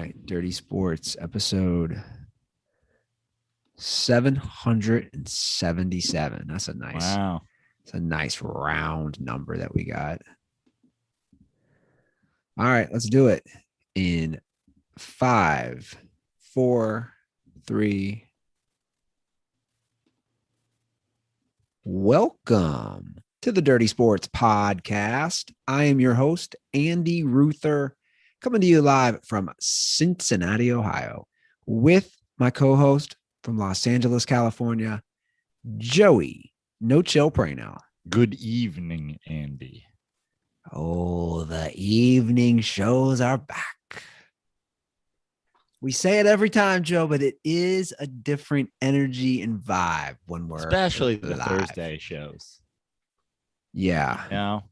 right, Dirty Sports episode 777. That's a nice, Wow. it's a nice round number that we got. All right, let's do it in 5, 4, 3. Welcome to the Dirty Sports Podcast. I am your host, Andy Ruther, coming to you live from Cincinnati, Ohio, with my co-host from Los Angeles, California, Joey No Chill Prano. Good evening, Andy. Oh, the evening shows are back. We say it every time, Joe, but it is a different energy and vibe when we're especially the live. Thursday shows. Yeah. You know,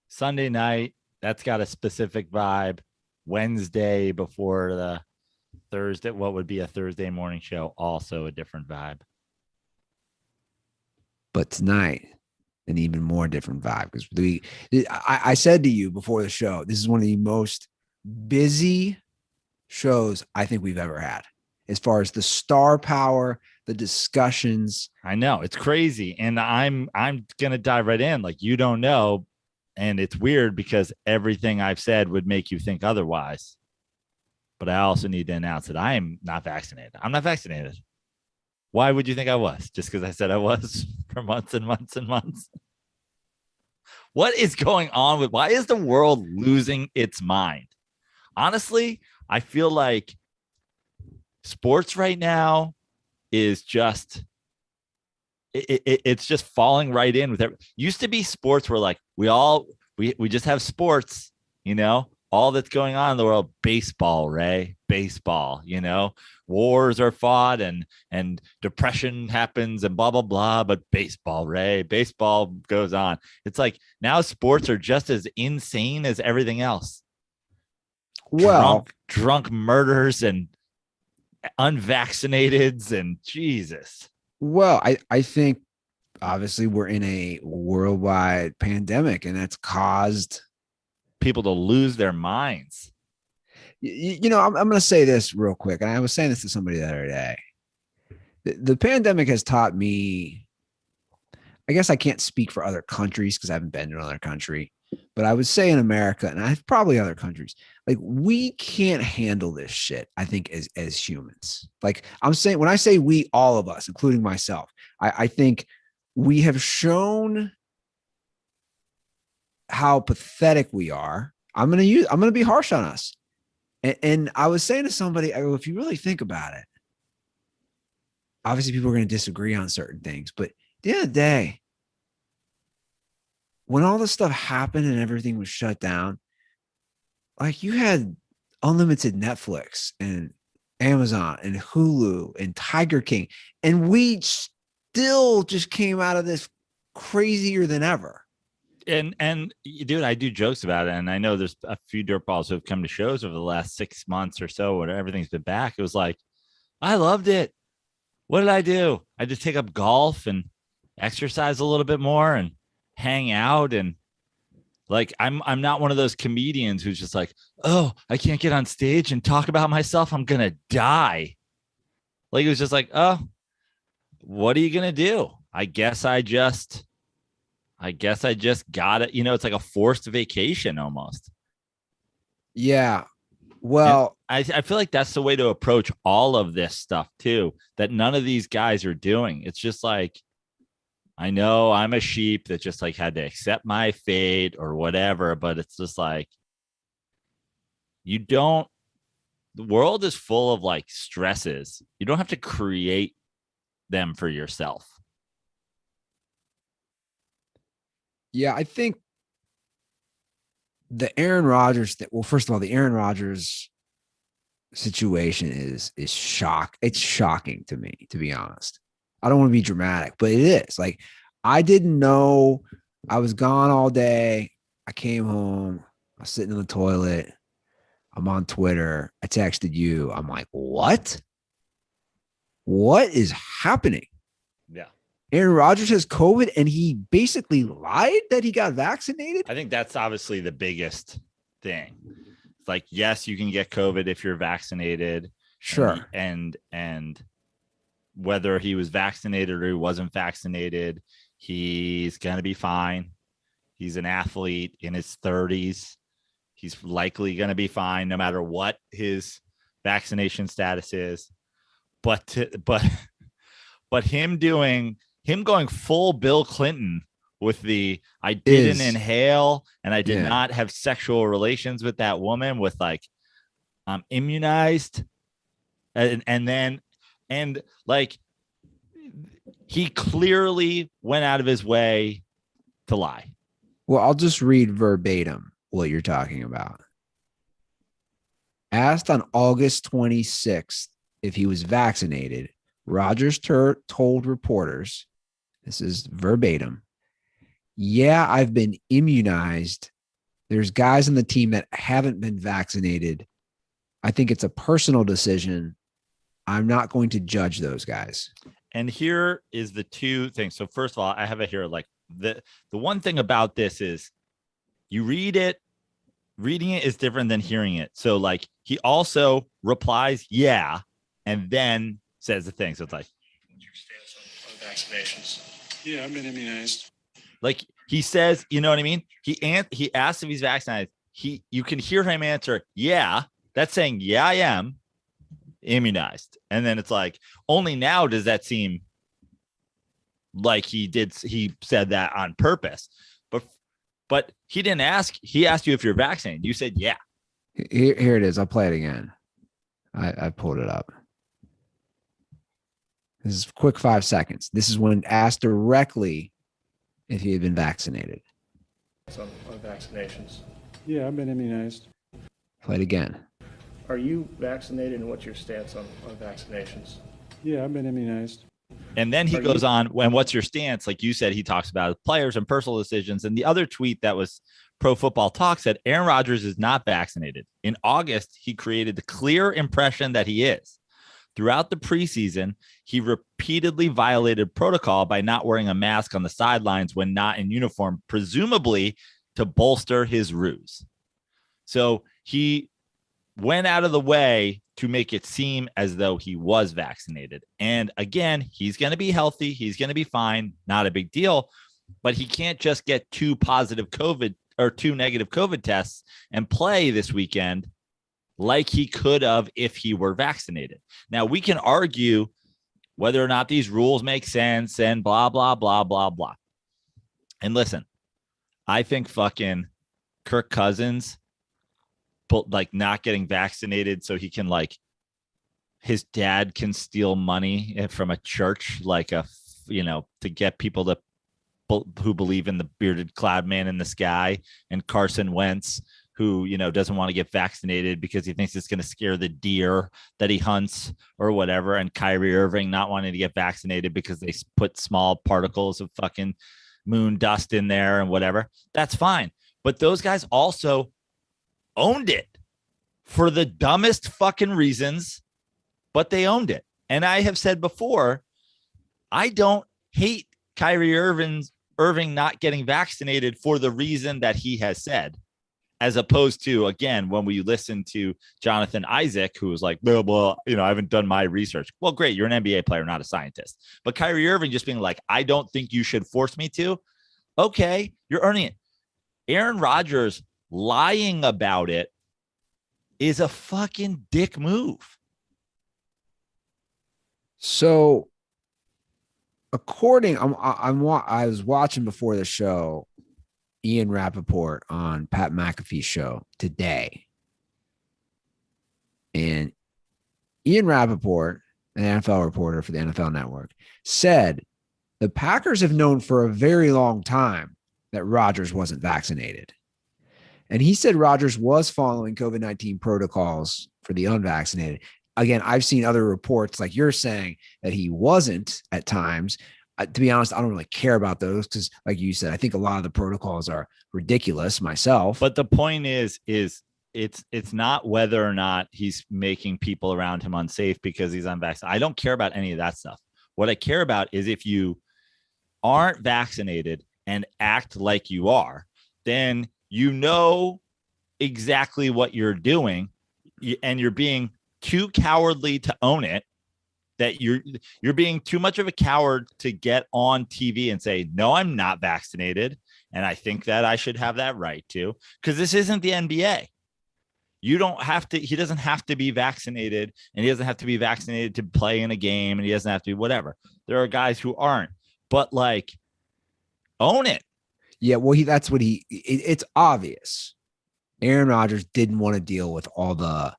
Sunday night, that's got a specific vibe. Wednesday before the Thursday, what would be a Thursday morning show, also a different vibe. But tonight, an even more different vibe, because I said to you before the show, this is one of the most busy shows I think we've ever had, as far as the star power, the discussions. I know, it's crazy, and I'm gonna dive right in. Like, you don't know, and it's weird because everything I've said would make you think otherwise. But I also need to announce that I am not vaccinated. I'm not vaccinated. Why would you think I was? Just because I said I was for months and months and months. What is going on with? Why is the world losing its mind? Honestly, I feel like sports right now is just it's just falling right in with everything. Used to be sports where like we just have sports, you know, all that's going on in the world. Baseball, Ray, baseball, you know, wars are fought and depression happens and blah blah blah, but baseball, Ray, baseball goes on. It's like now sports are just as insane as everything else. Well, drunk murders and unvaccinateds and Jesus. Well, I think obviously we're in a worldwide pandemic, and that's caused people to lose their minds. You know, I'm going to say this real quick, and I was saying this to somebody the other day. The pandemic has taught me, I guess I can't speak for other countries because I haven't been to another country, but I would say in America, and I probably other countries, like we can't handle this shit, I think, as humans. Like I'm saying, when I say we, all of us, including myself, I think we have shown how pathetic we are. I'm going to be harsh on us. And I was saying to somebody, I go, if you really think about it, obviously people are going to disagree on certain things, but at the end of the day, when all this stuff happened and everything was shut down, like you had unlimited Netflix and Amazon and Hulu and Tiger King, and we still just came out of this crazier than ever. And dude, I do jokes about it, and I know there's a few dirtballs who have come to shows over the last 6 months or so, where everything's been back. It was like, I loved it. What did I do? I just take up golf and exercise a little bit more and hang out, and like I'm not one of those comedians who's just like, oh, I can't get on stage and talk about myself, I'm gonna die. Like it was just like, oh, what are you gonna do? I guess I just got it. You know, it's like a forced vacation almost. Yeah. Well, I feel like that's the way to approach all of this stuff too, that none of these guys are doing. It's just like, I know I'm a sheep that just like had to accept my fate or whatever, but it's just like, the world is full of like stresses. You don't have to create them for yourself. Yeah, I think the Aaron Rodgers first of all, the Aaron Rodgers situation is shock. It's shocking to me, to be honest. I don't want to be dramatic, but it is. Like, I didn't know. I was gone all day. I came home. I was sitting in the toilet. I'm on Twitter. I texted you. I'm like, what? What is happening? Yeah. Aaron Rodgers has COVID and he basically lied that he got vaccinated. I think that's obviously the biggest thing. It's like, yes, you can get COVID if you're vaccinated. Sure. And whether he was vaccinated or he wasn't vaccinated, he's going to be fine. He's an athlete in his 30s. He's likely going to be fine no matter what his vaccination status is. But him going full Bill Clinton with the I didn't inhale and I did not have sexual relations with that woman with like I'm immunized and like he clearly went out of his way to lie. Well, I'll just read verbatim what you're talking about. Asked on August 26th if he was vaccinated, Rodgers told reporters, this is verbatim, yeah, I've been immunized. There's guys on the team that haven't been vaccinated. I think it's a personal decision. I'm not going to judge those guys. And here is the two things. So first of all, I have it here. Like the one thing about this is you read it, reading it is different than hearing it. So like he also replies, yeah, and then says the thing. So it's like, what's your stance on vaccinations? Yeah, I've been immunized. Like he says, you know what I mean? He asks if he's vaccinated. You can hear him answer, yeah. That's saying, yeah, I am immunized. And then it's like, only now does that seem like he said that on purpose. But he didn't ask. He asked you if you're vaccinated. You said, yeah. Here it is. I'll play it again. I pulled it up. This is quick 5 seconds. This is when asked directly if he had been vaccinated. On vaccinations. Yeah, I've been immunized. Play it again. Are you vaccinated and what's your stance on vaccinations? Yeah, I've been immunized. And then he goes on, when what's your stance? Like you said, he talks about players and personal decisions. And the other tweet that was Pro Football Talk said Aaron Rodgers is not vaccinated. In August, he created the clear impression that he is. Throughout the preseason, he repeatedly violated protocol by not wearing a mask on the sidelines when not in uniform, presumably to bolster his ruse. So he went out of the way to make it seem as though he was vaccinated. And again, he's going to be healthy. He's going to be fine. Not a big deal. But he can't just get two negative COVID tests and play this weekend like he could have if he were vaccinated. Now, we can argue whether or not these rules make sense and blah, blah, blah, blah, blah. And listen, I think fucking Kirk Cousins, like not getting vaccinated so he can like his dad can steal money from a church, like to get people who believe in the bearded cloud man in the sky, and Carson Wentz, who, doesn't want to get vaccinated because he thinks it's going to scare the deer that he hunts or whatever. And Kyrie Irving not wanting to get vaccinated because they put small particles of fucking moon dust in there and whatever. That's fine. But those guys also owned it for the dumbest fucking reasons, but they owned it. And I have said before, I don't hate Kyrie Irving not getting vaccinated for the reason that he has said, as opposed to, again, when we listen to Jonathan Isaac, who was like, well, I haven't done my research. Well, great. You're an NBA player, not a scientist. But Kyrie Irving just being like, I don't think you should force me to. Okay, you're earning it. Aaron Rodgers lying about it is a fucking dick move. So I was watching before the show Ian Rappaport on Pat McAfee's show today. And Ian Rappaport, an NFL reporter for the NFL Network, said the Packers have known for a very long time that Rodgers wasn't vaccinated. And he said Rodgers was following COVID-19 protocols for the unvaccinated. Again, I've seen other reports like you're saying that he wasn't at times. To be honest, I don't really care about those because, like you said, I think a lot of the protocols are ridiculous myself. But the point is it's not whether or not he's making people around him unsafe because he's unvaccinated. I don't care about any of that stuff. What I care about is if you aren't vaccinated and act like you are, then exactly what you're doing, and you're being too cowardly to own it, that you're being too much of a coward to get on TV and say, no, I'm not vaccinated. And I think that I should have that right to, because this isn't the NBA. You don't have to, he doesn't have to be vaccinated, and he doesn't have to be vaccinated to play in a game, and he doesn't have to be whatever. There are guys who aren't, but like, own it. Yeah. Well, it's obvious. Aaron Rodgers didn't want to deal with all the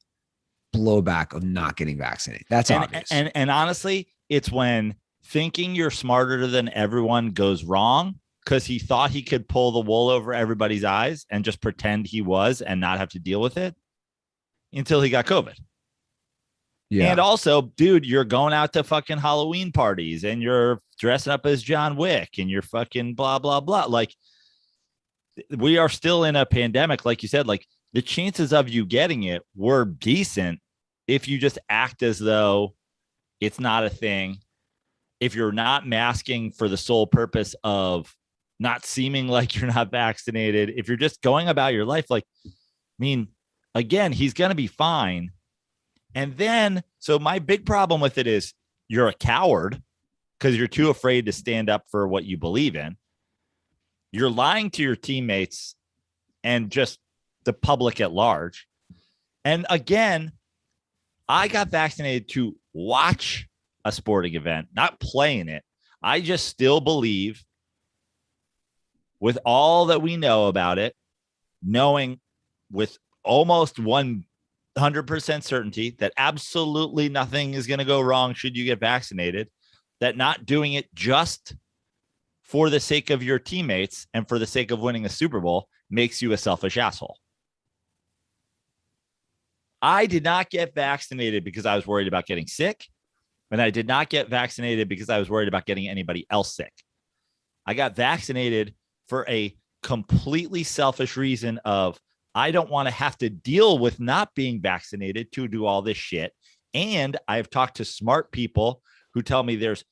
blowback of not getting vaccinated. That's obvious. And honestly, it's when thinking you're smarter than everyone goes wrong, because he thought he could pull the wool over everybody's eyes and just pretend he was and not have to deal with it until he got COVID. Yeah. And also, dude, you're going out to fucking Halloween parties and you're dressing up as John Wick and you're fucking blah, blah, blah. Like, we are still in a pandemic. Like you said, like, the chances of you getting it were decent if you just act as though it's not a thing. If you're not masking for the sole purpose of not seeming like you're not vaccinated, if you're just going about your life, like, I mean, again, he's going to be fine. And then, so my big problem with it is you're a coward because you're too afraid to stand up for what you believe in. You're lying to your teammates and just the public at large. And again, I got vaccinated to watch a sporting event, not play in it. I just still believe, with all that we know about it, knowing with almost 100% certainty that absolutely nothing is going to go wrong should you get vaccinated, that not doing it just for the sake of your teammates and for the sake of winning a Super Bowl makes you a selfish asshole. I did not get vaccinated because I was worried about getting sick, and I did not get vaccinated because I was worried about getting anybody else sick. I got vaccinated for a completely selfish reason of, I don't want to have to deal with not being vaccinated to do all this shit. And I've talked to smart people who tell me there's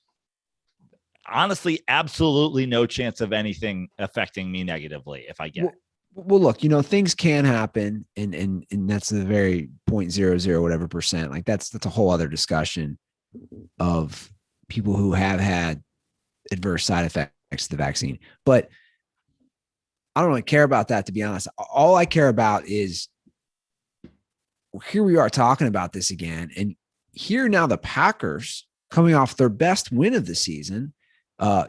honestly absolutely no chance of anything affecting me negatively if I get it. Well, look, things can happen, and that's the very 0.00 whatever percent. Like that's a whole other discussion of people who have had adverse side effects to the vaccine. But I don't really care about that, to be honest. All I care about is, here we are talking about this again, and here now the Packers coming off their best win of the season,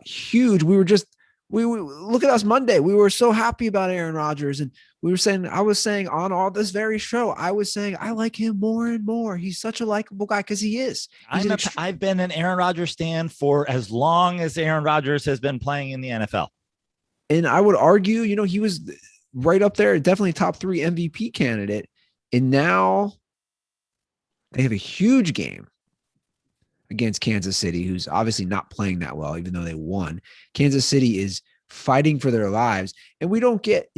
huge. We look at us Monday. We were so happy about Aaron Rodgers, and I was saying on all this very show, I was saying I like him more and more. He's such a likable guy because he is. I've been an Aaron Rodgers stan for as long as Aaron Rodgers has been playing in the NFL. And I would argue, he was right up there, definitely top 3 MVP candidate. And now they have a huge game against Kansas City, who's obviously not playing that well, even though they won. Kansas City is fighting for their lives. And we don't get,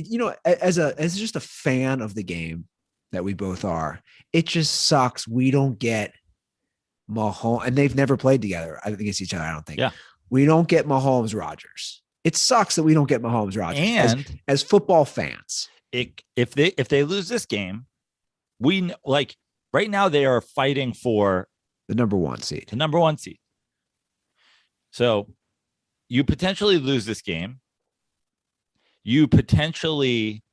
as just a fan of the game that we both are, it just sucks. We don't get Mahomes, and they've never played together against each other, I don't think. Yeah. We don't get Mahomes Rodgers. It sucks that we don't get Mahomes Rodgers. And as football fans, if they lose this game, we like right now they are fighting for the number 1 seed. The number 1 seed. So you potentially lose this game. You potentially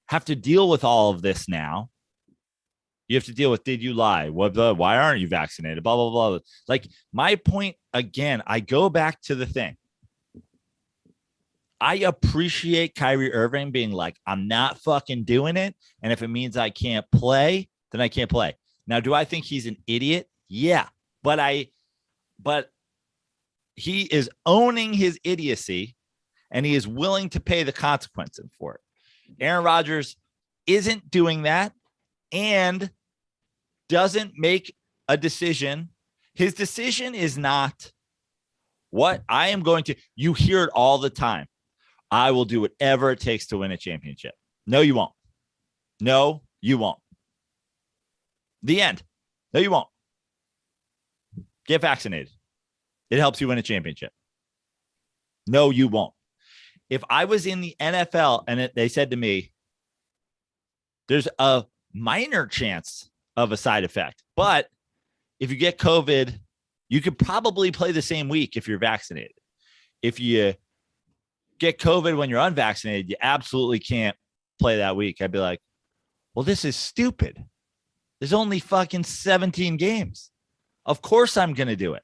have to deal with all of this now. You have to deal with, did you lie? Why aren't you vaccinated? Blah, blah, blah. Like, my point, again, I go back to the thing. I appreciate Kyrie Irving being like, I'm not fucking doing it. And if it means I can't play, then I can't play. Now, do I think he's an idiot? Yeah. But he is owning his idiocy, and he is willing to pay the consequences for it. Aaron Rodgers isn't doing that and doesn't make a decision. His decision is not what I am going to, you hear it all the time. I will do whatever it takes to win a championship. No, you won't. No, you won't. The end. No, you won't. Get vaccinated. It helps you win a championship. No, you won't. If I was in the NFL and they said to me, There's a minor chance of a side effect. But if you get COVID, you could probably play the same week if you're vaccinated. If you get COVID when you're unvaccinated, you absolutely can't play that week. I'd be like, well, this is stupid. There's only fucking 17 games. Of course I'm going to do it.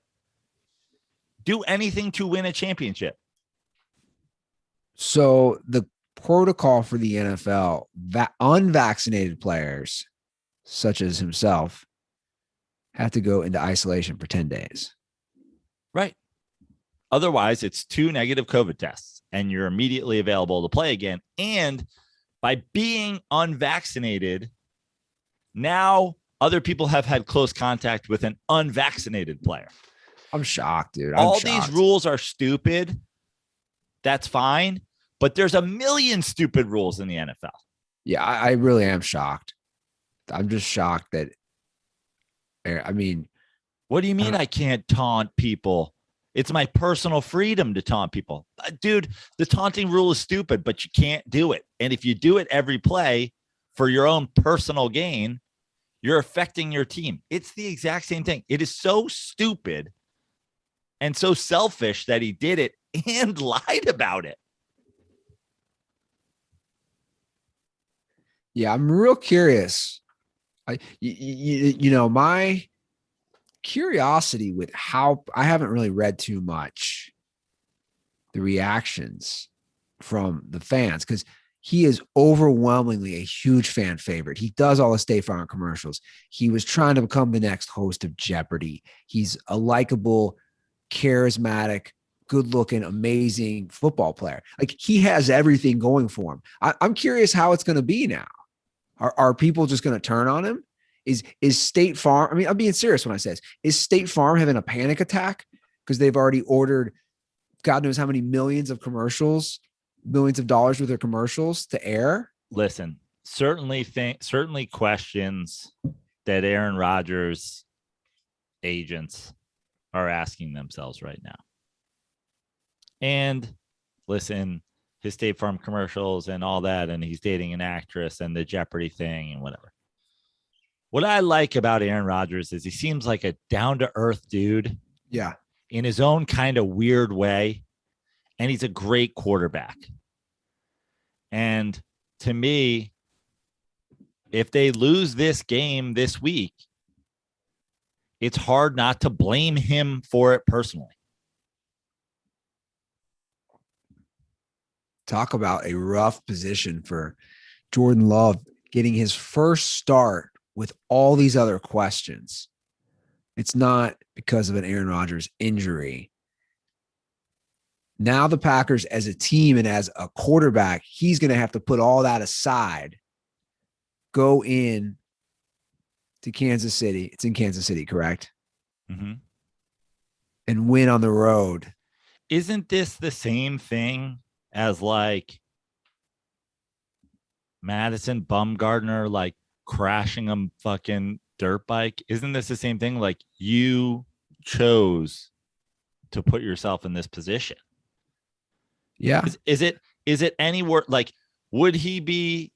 Do anything to win a championship. So the protocol for the NFL, that unvaccinated players, such as himself, have to go into isolation for 10 days. Right. Otherwise, it's 2 negative COVID tests and you're immediately available to play again. And by being unvaccinated, now other people have had close contact with an unvaccinated player. I'm shocked, dude. All these rules are stupid. That's fine. But there's a million stupid rules in the NFL. Yeah, I really am shocked. I'm just shocked that, I mean. What do you mean I can't taunt people? It's my personal freedom to taunt people. Dude, the taunting rule is stupid, but you can't do it. And if you do it every play for your own personal gain, you're affecting your team. It's the exact same thing. It is so stupid and so selfish that he did it and lied about it. Yeah, I'm real curious. My curiosity with how I haven't really read too much the reactions from the fans, because he is overwhelmingly a huge fan favorite. He does all the State Farm commercials. He was trying to become the next host of Jeopardy. He's a likable, charismatic, good-looking, amazing football player. Like, he has everything going for him. I'm curious how it's going to be now. Are people just going to turn on him? Is State Farm? I mean, I'm being serious when I say this. Is State Farm having a panic attack because they've already ordered God knows how many millions of commercials, millions of dollars worth of commercials to air? Listen, certainly questions that Aaron Rodgers agents are asking themselves right now. And listen, his State Farm commercials and all that, and he's dating an actress and the Jeopardy thing and whatever. What I like about Aaron Rodgers is he seems like a down-to-earth dude. Yeah. In his own kind of weird way. And he's a great quarterback. And to me, if they lose this game this week, it's hard not to blame him for it personally. Talk about a rough position for Jordan Love getting his first start with all these other questions. It's not because of an Aaron Rodgers injury. Now the Packers as a team and as a quarterback, he's going to have to put all that aside, go in to Kansas City. It's in Kansas City, correct? Mm-hmm. And win on the road. Isn't this the same thing as like Madison Bumgarner, like crashing a fucking dirt bike? Isn't this the same thing? Like, you chose to put yourself in this position. Yeah. Is it any worse? Like, would it be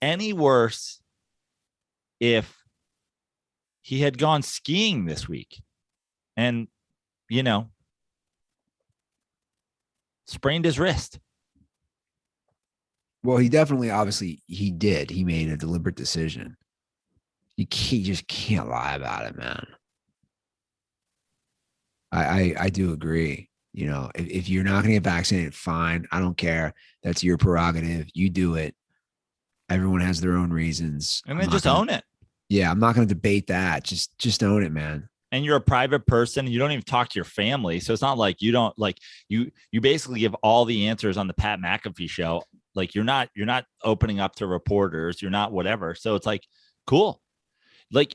any worse if he had gone skiing this week and, sprained his wrist? Well, he definitely, obviously, he did. He made a deliberate decision. You just can't lie about it, man. I do agree. If you're not going to get vaccinated, fine. I don't care. That's your prerogative. You do it. Everyone has their own reasons. And then just own it. Yeah, I'm not going to debate that. Just own it, man. And you're a private person. You don't even talk to your family. So it's not like you don't like you basically give all the answers on the Pat McAfee show. Like, you're not opening up to reporters. You're not whatever. So it's like, cool. Like,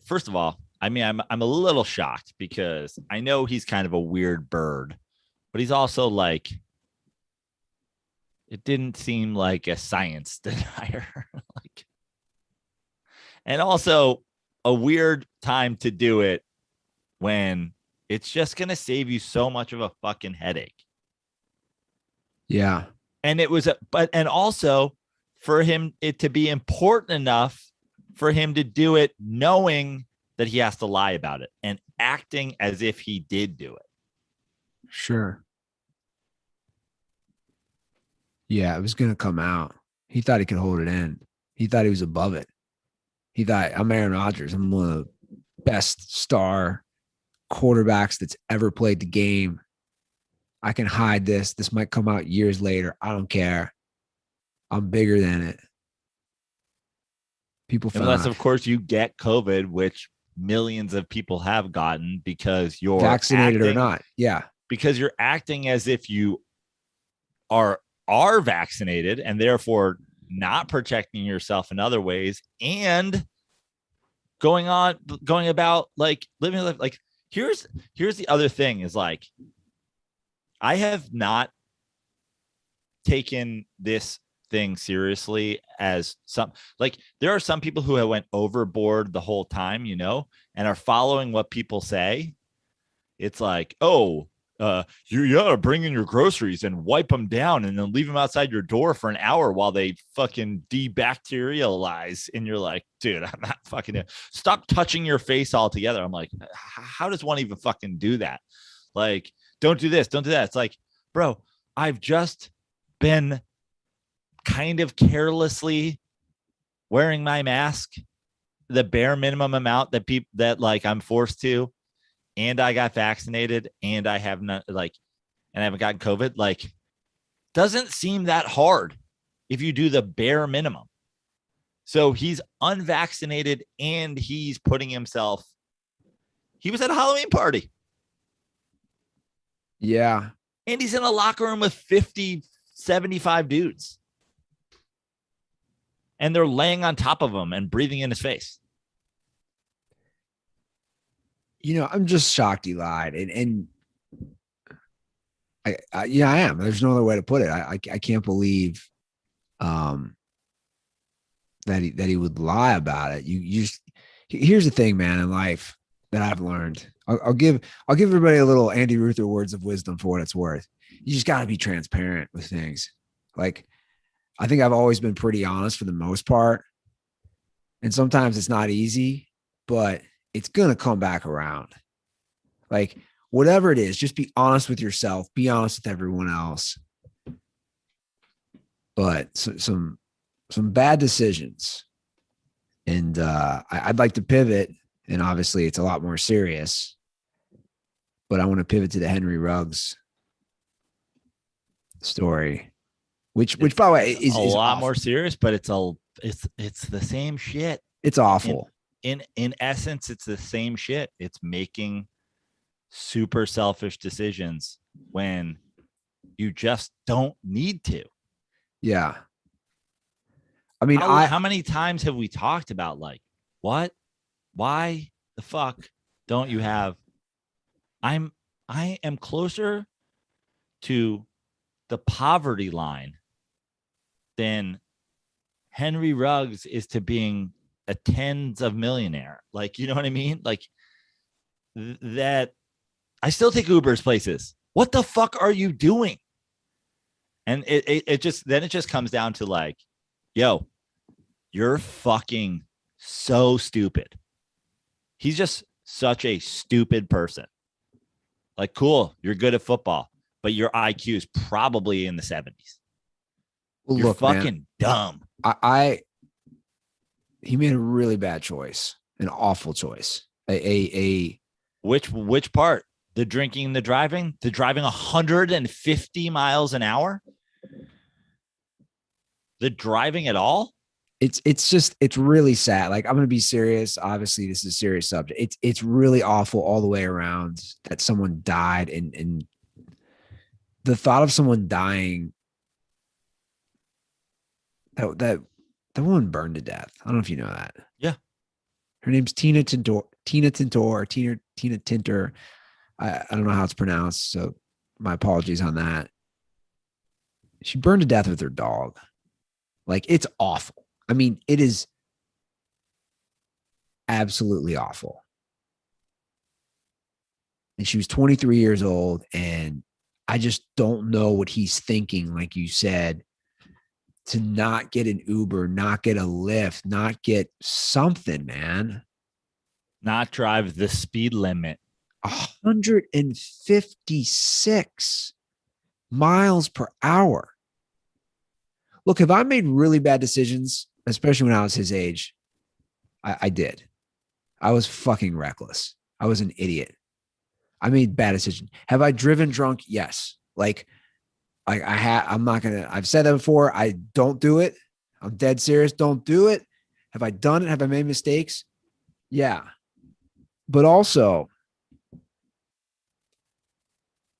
first of all, I mean, I'm a little shocked because I know he's kind of a weird bird, but he's also like, it didn't seem like a science denier. And also a weird time to do it when it's just going to save you so much of a fucking headache. Yeah. And it was, and also for it to be important enough for him to do it knowing that he has to lie about it and acting as if he did do it. Sure. Yeah, it was going to come out. He thought he could hold it in. He thought he was above it. He thought, I'm Aaron Rodgers. I'm one of the best star quarterbacks that's ever played the game. I can hide this. This might come out years later. I don't care. I'm bigger than it. People unless, of course, you get COVID, which millions of people have gotten because you're vaccinated or not. Yeah. Because you're acting as if you are vaccinated and therefore not protecting yourself in other ways and going about like living life. Like here's the other thing is like, I have not taken this thing seriously as there are some people who have went overboard the whole time, and are following what people say. It's like, oh, you gotta bring in your groceries and wipe them down and then leave them outside your door for an hour while they fucking debacterialize. And you're like, dude, I'm not fucking stop touching your face altogether. I'm like, how does one even fucking do that? Like, don't do this, don't do that. It's like, bro, I've just been kind of carelessly wearing my mask, the bare minimum amount that I'm forced to. And I got vaccinated and I have not and I haven't gotten COVID. Doesn't seem that hard if you do the bare minimum. So he's unvaccinated and he's putting himself. He was at a Halloween party. Yeah. And he's in a locker room with 50, 75 dudes. And they're laying on top of him and breathing in his face. I'm just shocked he lied. And I am. There's no other way to put it. I can't believe that he would lie about it. Here's the thing, man, in life that I've learned. I'll give everybody a little Andy Ruther words of wisdom for what it's worth. You just got to be transparent with things. Like, I think I've always been pretty honest for the most part. And sometimes it's not easy, but it's going to come back around. Like, whatever it is, just be honest with yourself, be honest with everyone else. But some bad decisions. And I'd like to pivot, and obviously it's a lot more serious, but I want to pivot to the Henry Ruggs story, which by the way is a lot awful. More serious, but it's the same shit. It's awful. In essence, it's the same shit. It's making super selfish decisions when you just don't need to. Yeah. I mean, how many times have we talked about what? Why the fuck don't you have? I am closer to the poverty line than Henry Ruggs is to being a tens of millionaire. You know what I mean? That I still take Ubers places. What the fuck are you doing? And it just comes down to yo, you're fucking so stupid. He's just such a stupid person. Cool, you're good at football, but your IQ is probably in the 70s. Well, you're look, fucking dumb. He made a really bad choice, an awful choice. Which part? The drinking, the driving 150 miles an hour? The driving at all? It's really sad. I'm going to be serious. Obviously, this is a serious subject. It's really awful all the way around that someone died, and the thought of someone dying, that woman burned to death. I don't know if you know that. Yeah. Her name's Tina Tintor, Tina Tintor. I don't know how it's pronounced, so my apologies on that. She burned to death with her dog. It's awful. I mean, it is absolutely awful. And she was 23 years old, and I just don't know what he's thinking, like you said, to not get an Uber, not get a Lyft, not get something, man. Not drive the speed limit. 156 miles per hour. Look, have I made really bad decisions, especially when I was his age? I did. I was fucking reckless. I was an idiot. I made bad decisions. Have I driven drunk? Yes. I've said that before. I don't do it. I'm dead serious. Don't do it. Have I done it? Have I made mistakes? Yeah. But also,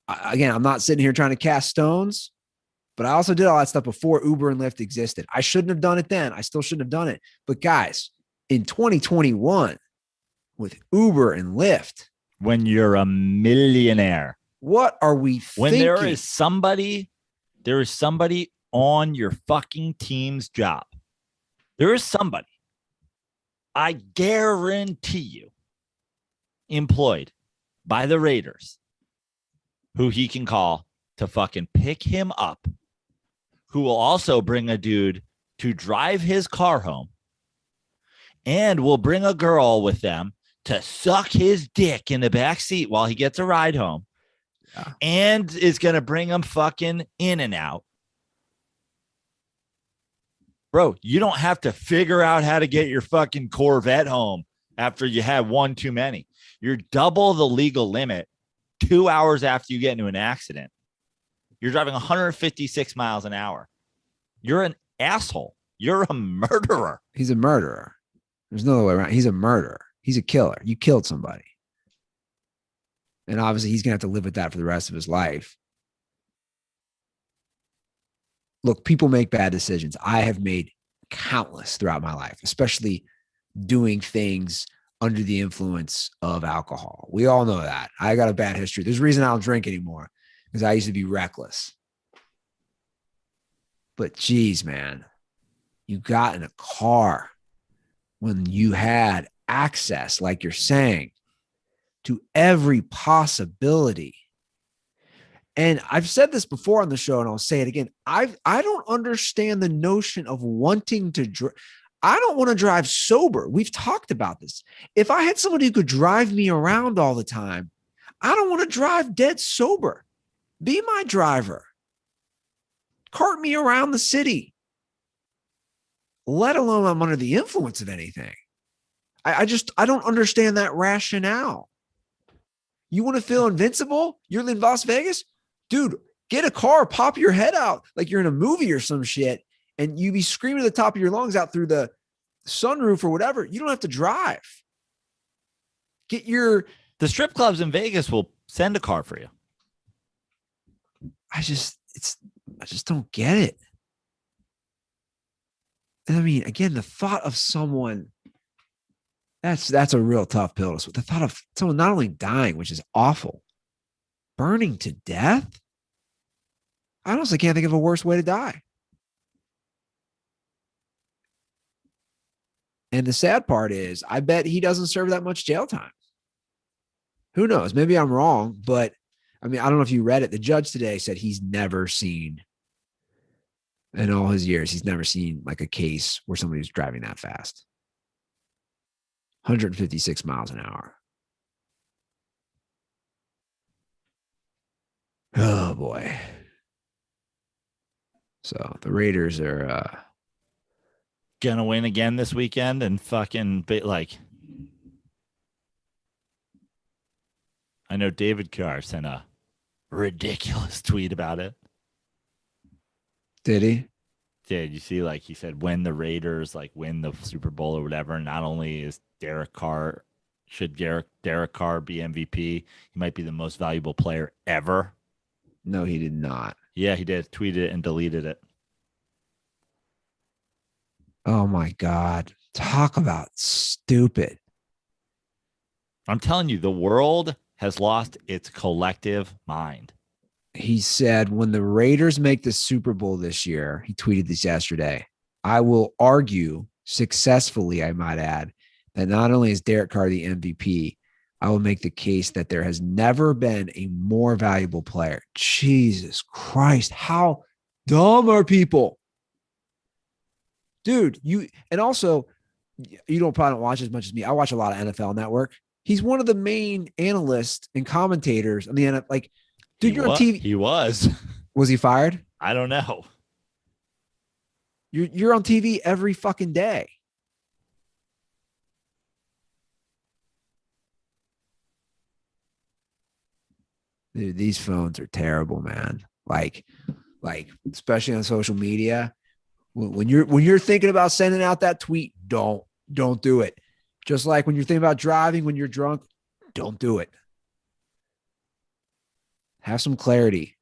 again, I'm not sitting here trying to cast stones, but I also did all that stuff before Uber and Lyft existed. I shouldn't have done it then. I still shouldn't have done it. But guys, in 2021, with Uber and Lyft, when you're a millionaire, what are we thinking? When there is somebody on your fucking team's job. There is somebody, I guarantee you, employed by the Raiders who he can call to fucking pick him up, who will also bring a dude to drive his car home, and will bring a girl with them to suck his dick in the back seat while he gets a ride home. Yeah. And is going to bring him fucking in and out. Bro, you don't have to figure out how to get your fucking Corvette home after you had one too many. You're double the legal limit 2 hours after you get into an accident. You're driving 156 miles an hour. You're an asshole. You're a murderer. He's a murderer. There's no other way around. He's a murderer. He's a killer. You killed somebody. And obviously he's going to have to live with that for the rest of his life. Look, people make bad decisions. I have made countless throughout my life, especially doing things under the influence of alcohol. We all know that. I got a bad history. There's a reason I don't drink anymore, because I used to be reckless. But geez, man, you got in a car when you had access, like you're saying, to every possibility. And I've said this before on the show, and I'll say it again. I don't understand the notion of wanting to drive. I don't want to drive sober. We've talked about this. If I had somebody who could drive me around all the time, I don't want to drive dead sober. Be my driver. Cart me around the city. Let alone I'm under the influence of anything. I don't understand that rationale. You want to feel invincible? You're in Las Vegas? Dude, get a car, pop your head out like you're in a movie or some shit, and you be screaming at the top of your lungs out through the sunroof or whatever. You don't have to drive. The strip clubs in Vegas will send a car for you. I just don't get it. And I mean, again, the thought of someone, that's a real tough pill to swallow. The thought of someone not only dying, which is awful, burning to death. I honestly can't think of a worse way to die. And the sad part is, I bet he doesn't serve that much jail time. Who knows? Maybe I'm wrong, but I mean, I don't know if you read it. The judge today said he's never seen, in all his years, he's never seen like a case where somebody was driving that fast. 156 miles an hour. Oh boy. So the Raiders are gonna win again this weekend and fucking like. I know David Carr sent a ridiculous tweet about it. Did he? Did you see? Like he said, when the Raiders like win the Super Bowl or whatever, not only is Derek Carr be MVP, he might be the most valuable player ever. No, he did not. Yeah, he did. Tweeted it and deleted it. Oh my God. Talk about stupid. I'm telling you, the world has lost its collective mind. He said, when the Raiders make the Super Bowl this year, he tweeted this yesterday, I will argue successfully, I might add, that not only is Derek Carr the MVP, I will make the case that there has never been a more valuable player. Jesus Christ, how dumb are people? dude. And also you don't probably don't watch as much as me. I watch a lot of NFL Network. He's one of the main analysts and commentators on the NFL. Like, dude, you're on TV. He was. Was he fired? I don't know. You're on TV every fucking day. Dude, these phones are terrible, man. Like especially on social media. When you're thinking about sending out that tweet, don't do it. Just like when you're thinking about driving when you're drunk, don't do it. Have some clarity.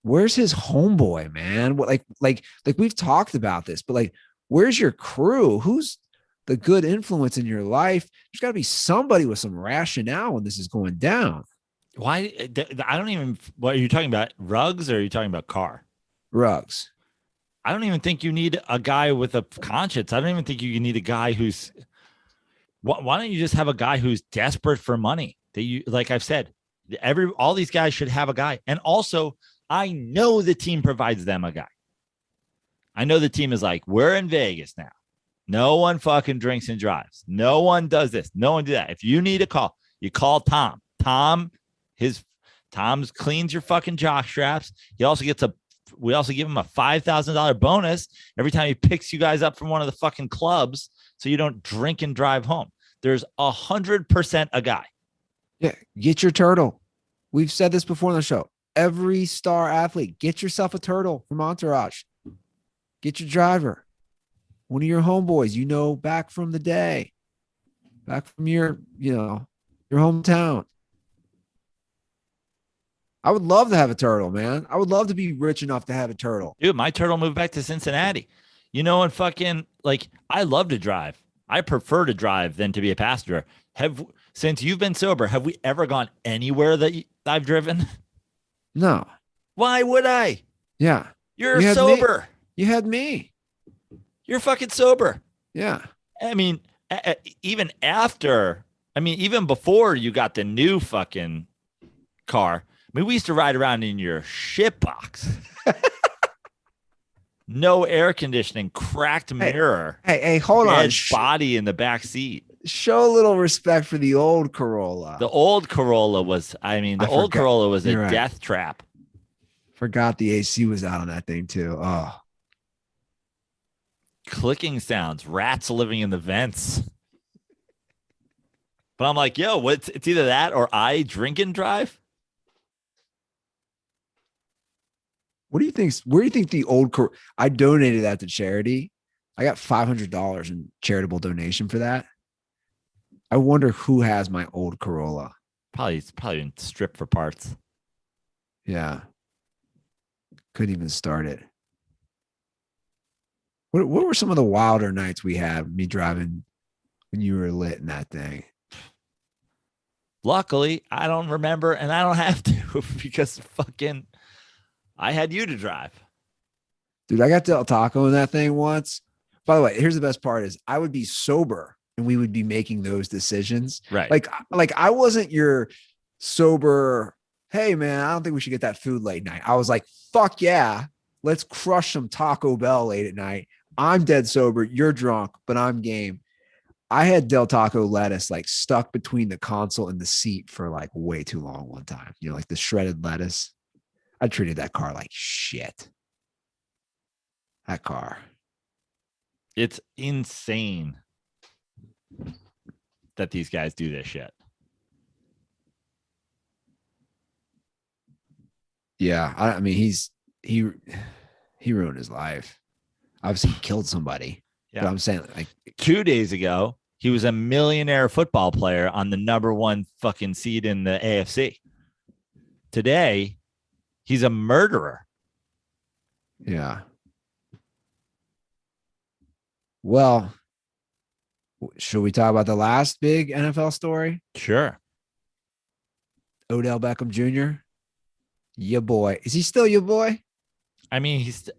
Where's his homeboy, man? What like we've talked about this, but like, where's your crew? Who's the good influence in your life? There's got to be somebody with some rationale when this is going down. Why? I don't even. What are you talking about? Ruggs, or are you talking about Carr? Ruggs. I don't even think you need a guy with a conscience. I don't even think you need a guy who's. Why don't you just have a guy who's desperate for money? That you, like I've said, all these guys should have a guy. And also, I know the team provides them a guy. I know the team is like, we're in Vegas now. No one fucking drinks and drives. No one does this. No one do that. If you need a call, you call Tom. Tom's cleans your fucking jock straps. We also give him a $5,000 bonus every time he picks you guys up from one of the fucking clubs, so you don't drink and drive home. There's 100% a guy. Yeah, get your turtle. We've said this before on the show. Every star athlete, get yourself a turtle from Entourage. Get your driver. One of your homeboys, back from the day, back from your hometown. I would love to have a turtle, man. I would love to be rich enough to have a turtle. Dude, my turtle moved back to Cincinnati. And fucking, like, I love to drive. I prefer to drive than to be a passenger. Since you've been sober, have we ever gone anywhere that I've driven? No. Why would I? Yeah. You're sober. You had me. You're fucking sober. Yeah. I mean, even before you got the new fucking car, I mean, we used to ride around in your shit box. No air conditioning, cracked mirror. Hey, hold on. Body in the back seat. Show a little respect for the old Corolla. The old Corolla was a death trap. Forgot the AC was out on that thing too. Oh. Clicking sounds, rats living in the vents. But I'm like, yo, it's either that or I drink and drive. What do you think? Where do you think the old I donated that to charity. I got $500 in charitable donation for that. I wonder who has my old Corolla. It's probably been stripped for parts. Yeah. Couldn't even start it. What were some of the wilder nights we had, me driving when you were lit in that thing? Luckily, I don't remember, and I don't have to because fucking I had you to drive. Dude, I got Del Taco in that thing once. By the way, here's the best part is I would be sober and we would be making those decisions. Right. Like I wasn't your sober, hey man, I don't think we should get that food late night. I was like, fuck yeah, let's crush some Taco Bell late at night. I'm dead sober, you're drunk, but I'm game. I had Del Taco lettuce like stuck between the console and the seat for like way too long one time. Like the shredded lettuce. I treated that car like shit. That car. It's insane that these guys do this shit. Yeah. I mean, he ruined his life. Obviously he killed somebody. Yeah. But I'm saying like 2 days ago, he was a millionaire football player on the number one fucking seed in the AFC. Today, he's a murderer. Yeah. Well, should we talk about the last big NFL story? Sure. Odell Beckham Jr. Your boy. Is he still your boy? I mean, he's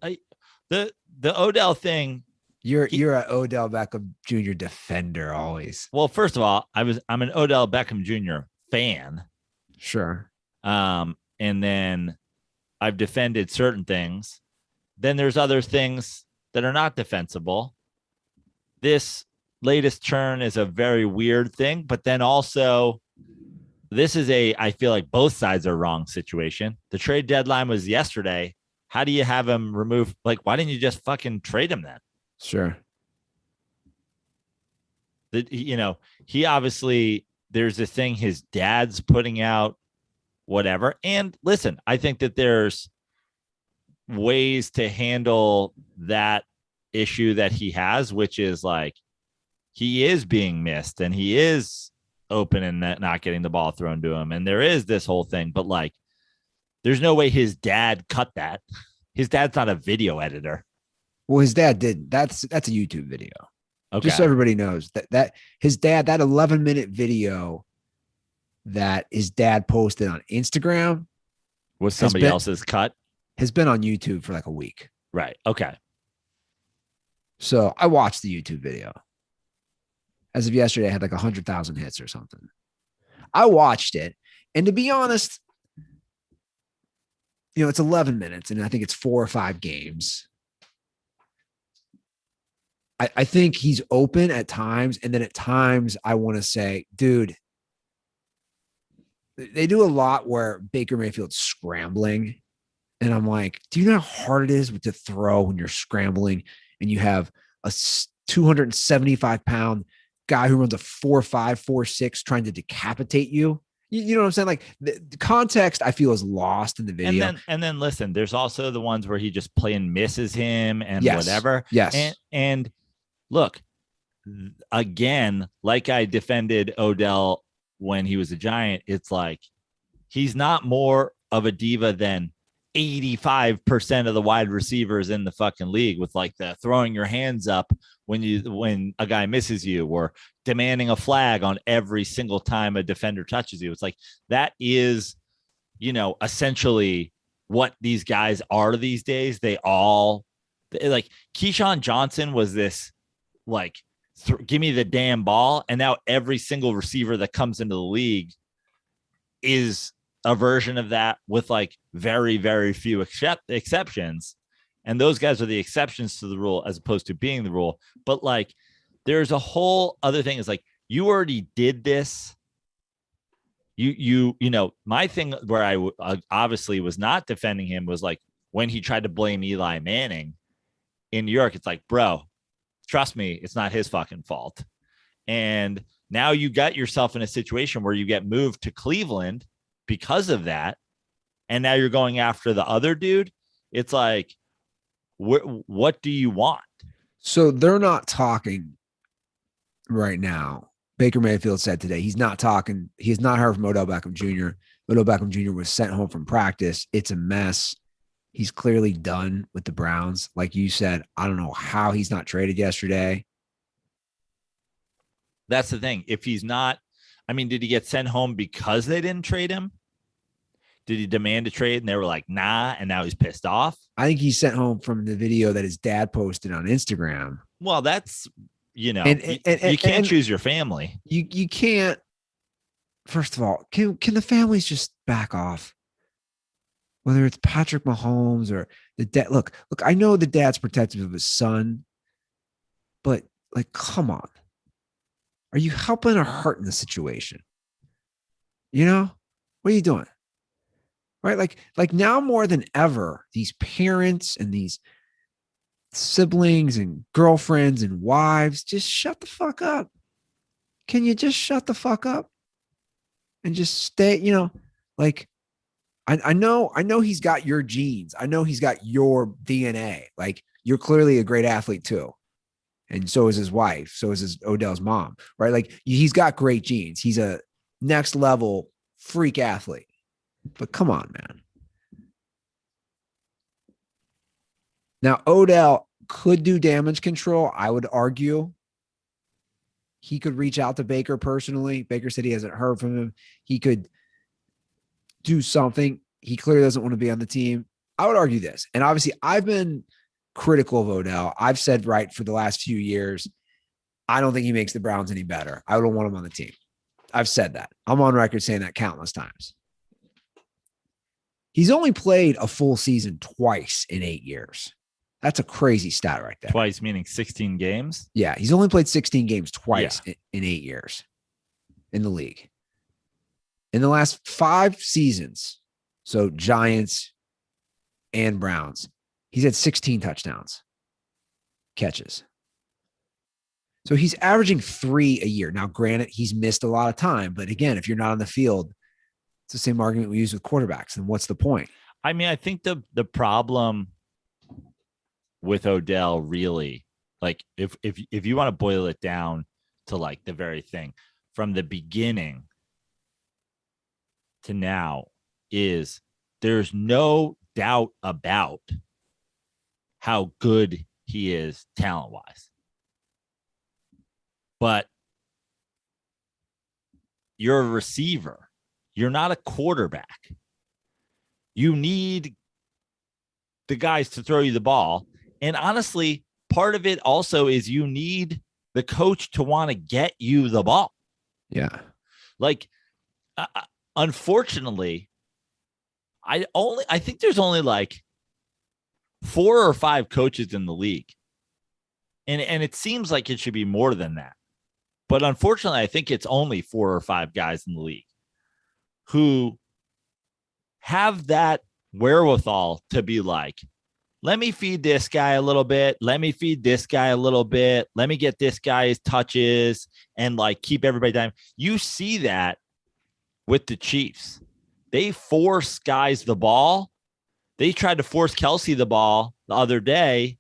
the Odell thing. You're an Odell Beckham Jr. defender always. Well, first of all, I'm an Odell Beckham Jr. fan. Sure. And then I've defended certain things. then there's other things that are not defensible. This latest turn is a very weird thing, but then also this is I feel like both sides are wrong situation. The trade deadline was yesterday. How do you have him removed? Like, why didn't you just fucking trade him then? Sure. He obviously, there's this thing his dad's putting out, whatever. And listen, I think that there's ways to handle that issue that he has, which is like he is being missed and he is open and not getting the ball thrown to him. And there is this whole thing, but like, there's no way his dad cut that. His dad's not a video editor. Well, his dad did. That's a YouTube video. Okay. Just so everybody knows that his dad, that 11-minute video that his dad posted on Instagram was somebody else's cut, has been on YouTube for like a week. Right. Okay. So I watched the YouTube video. As of yesterday, I had like 100,000 hits or something. I watched it. And to be honest, it's 11 minutes and I think it's 4 or 5 games. I think he's open at times. And then at times I want to say, dude, they do a lot where Baker Mayfield's scrambling. And I'm like, do you know how hard it is to throw when you're scrambling and you have a 275-pound guy who runs a 4.5, 4.6 trying to decapitate you? You know what I'm saying? Like the context I feel is lost in the video. And then listen, there's also the ones where he just play and misses him and whatever. Yes. And look, again, like I defended Odell when he was a Giant, it's like he's not more of a diva than 85% of the wide receivers in the fucking league, with like the throwing your hands up when a guy misses you or demanding a flag on every single time a defender touches you. It's like that is, essentially what these guys are these days. They all like Keyshawn Johnson was this like give me the damn ball, and now every single receiver that comes into the league is a version of that with like very, very few exceptions. And those guys are the exceptions to the rule as opposed to being the rule. But like, there's a whole other thing is like, you already did this. My thing where I obviously was not defending him was like when he tried to blame Eli Manning in New York. It's like, bro, trust me, it's not his fucking fault. And now you got yourself in a situation where you get moved to Cleveland because of that. And now you're going after the other dude. It's like, what do you want? So they're not talking right now. Baker Mayfield said today, he's not talking. He has not heard from Odell Beckham Jr. Odell Beckham Jr. was sent home from practice. It's a mess. He's clearly done with the Browns. Like you said, I don't know how he's not traded yesterday. That's the thing. If he's not, did he get sent home because they didn't trade him? Did he demand a trade and they were like, nah, and now he's pissed off? I think he's sent home from the video that his dad posted on Instagram. Well, that's, you can't choose your family. You can't. First of all, can the families just back off? Whether it's Patrick Mahomes or the dad. Look, I know the dad's protective of his son, but like, come on. Are you helping or hurting the situation? What are you doing? Right? Like now more than ever, these parents and these siblings and girlfriends and wives, just shut the fuck up. Can you just shut the fuck up and just stay, I know he's got your genes. I know he's got your DNA. Like you're clearly a great athlete too. And so is his wife. So is Odell's mom, right? Like he's got great genes. He's a next level freak athlete. But come on, man. Now, Odell could do damage control. I would argue he could reach out to Baker personally. Baker said he hasn't heard from him. He could do something. He clearly doesn't want to be on the team. I would argue this. And obviously, I've been critical of Odell. I've said right for the last few years, I don't think he makes the Browns any better. I don't want him on the team. I've said that. I'm on record saying that countless times. He's only played a full season twice in 8 years. That's a crazy stat right there. Twice meaning 16 games. Yeah, he's only played 16 games twice in 8 years in the league. In the last 5 seasons, so Giants and Browns, he's had 16 touchdowns, catches. So he's averaging 3 a year. Now, granted, he's missed a lot of time, but again, if you're not on the field, it's the same argument we use with quarterbacks. And what's the point? I mean, I think the problem with Odell really, like if you want to boil it down to like the very thing from the beginning to now, is there's no doubt about how good he is talent-wise. But you're a receiver. You're not a quarterback. You need the guys to throw you the ball. And honestly, part of it also is you need the coach to want to get you the ball. Yeah. Like, unfortunately, I think there's only like 4 or 5 coaches in the league. And it seems like it should be more than that. But unfortunately, I think it's only 4 or 5 guys in the league who have that wherewithal to be like, let me feed this guy a little bit. Let me feed this guy a little bit. Let me get this guy's touches and like keep everybody down. You see that with the Chiefs. They force guys the ball. They tried to force Kelsey the ball the other day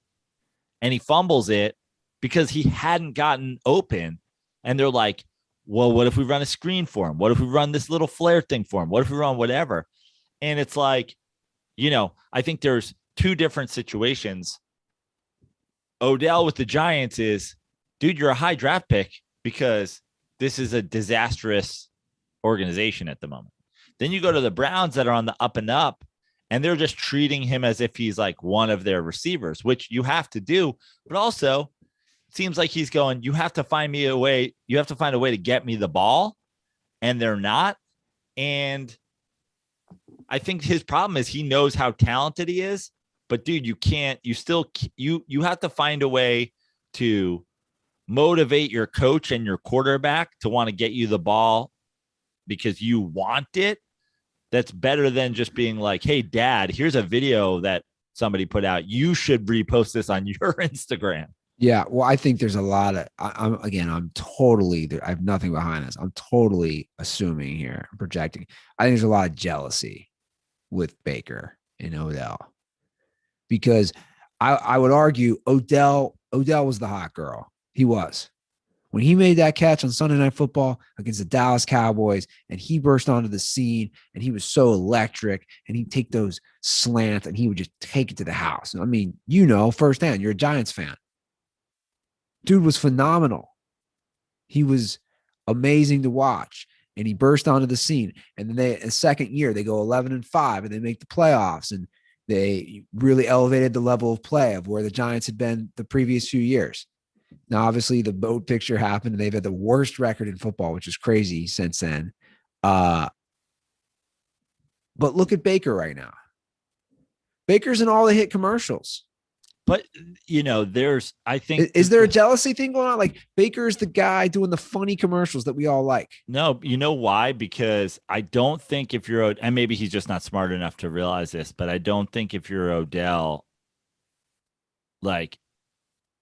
and he fumbles it because he hadn't gotten open. And they're like, well, what if we run a screen for him? What if we run this little flare thing for him? What if we run whatever? And it's like, you know, I think there's 2 different situations. Odell with the Giants is, dude, you're a high draft pick because this is a disastrous organization at the moment. Then you go to the Browns that are on the up and up, and they're just treating him as if he's like one of their receivers, which you have to do. But also, it seems like he's going, you have to find me a way. You have to find a way to get me the ball. And they're not. And I think his problem is he knows how talented he is. But dude, you have to find a way to motivate your coach and your quarterback to want to get you the ball because you want it. That's better than just being like, hey, dad, here's a video that somebody put out. You should repost this on your Instagram. Yeah. Well, I think there's a lot of, I'm totally, I have nothing behind this. I'm totally assuming here, I'm projecting. I think there's a lot of jealousy with Baker and Odell because I would argue Odell was the hot girl. He was. When he made that catch on Sunday Night Football against the Dallas Cowboys and he burst onto the scene and he was so electric and he'd take those slants and he would just take it to the house. I mean, you know, firsthand, you're a Giants fan. Dude was phenomenal. He was amazing to watch and he burst onto the scene. And then the second year they go 11-5 and they make the playoffs and they really elevated the level of play of where the Giants had been the previous few years. Now, obviously, the boat picture happened, and they've had the worst record in football, which is crazy since then. But look at Baker right now. Baker's in all the hit commercials. But, you know, I think. Is there a jealousy thing going on? Like, Baker's the guy doing the funny commercials that we all like. No, you know why? Because I don't think if you're, and maybe he's just not smart enough to realize this, but I don't think if you're Odell, like,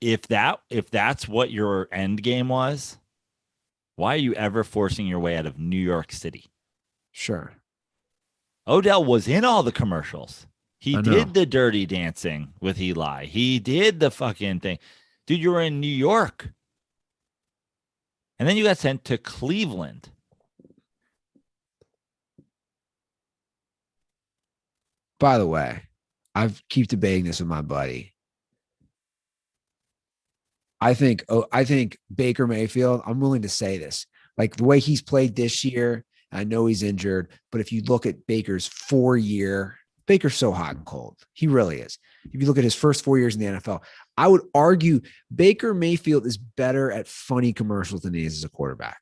if that's what your end game was, why are you ever forcing your way out of New York City? Sure. Odell was in all the commercials. He did the dirty dancing with Eli. He did the fucking thing. Dude, you were in New York. And then you got sent to Cleveland. By the way, I keep debating this with my buddy. I think Baker Mayfield, I'm willing to say this, like the way he's played this year, I know he's injured, but if you look at Baker's 4-year, Baker's so hot and cold. He really is. If you look at his first 4 years in the NFL, I would argue Baker Mayfield is better at funny commercials than he is as a quarterback.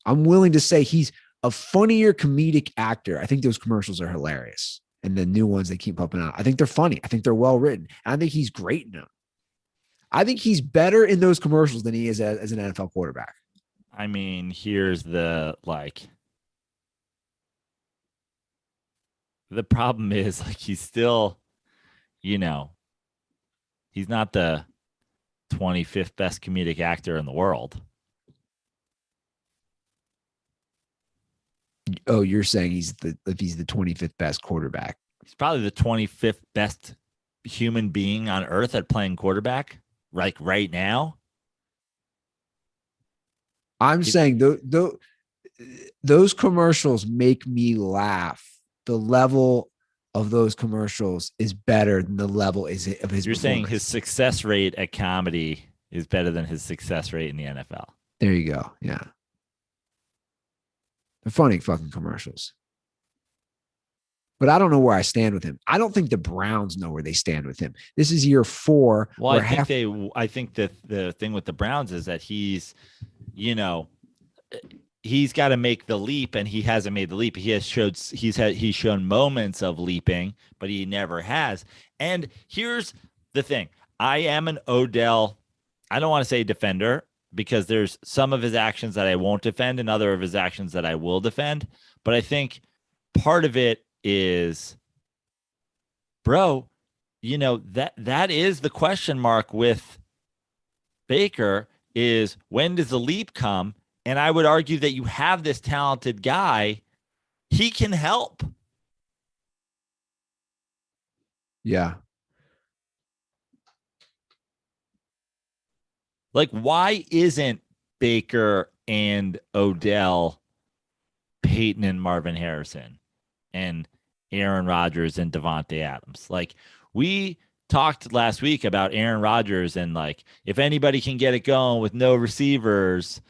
I'm willing to say he's a funnier comedic actor. I think those commercials are hilarious. and the new ones they keep popping out. I think they're funny. I think they're well written. I think he's great in them. I think he's better in those commercials than he is as an NFL quarterback. I mean, here's the problem is he's still, he's not the 25th best comedic actor in the world. Oh, you're saying if he's the 25th best quarterback. He's probably the 25th best human being on earth at playing quarterback, right now. I'm saying those commercials make me laugh. The level of those commercials is better than the level of his. You're saying his success rate at comedy is better than his success rate in the NFL. There you go. Yeah. They're funny fucking commercials. But I don't know where I stand with him. I don't think the Browns know where they stand with him. This is year 4. Well, I think that the thing with the Browns is that he's got to make the leap, and he hasn't made the leap. He's shown moments of leaping, but he never has. And here's the thing. I am an Odell. I don't want to say defender, because there's some of his actions that I won't defend and other of his actions that I will defend. But I think part of it is, bro, that is the question mark with Baker, is when does the leap come? And I would argue that you have this talented guy. He can help. Yeah. Why isn't Baker and Odell, Peyton and Marvin Harrison, and Aaron Rodgers and Devontae Adams? We talked last week about Aaron Rodgers, and if anybody can get it going with no receivers,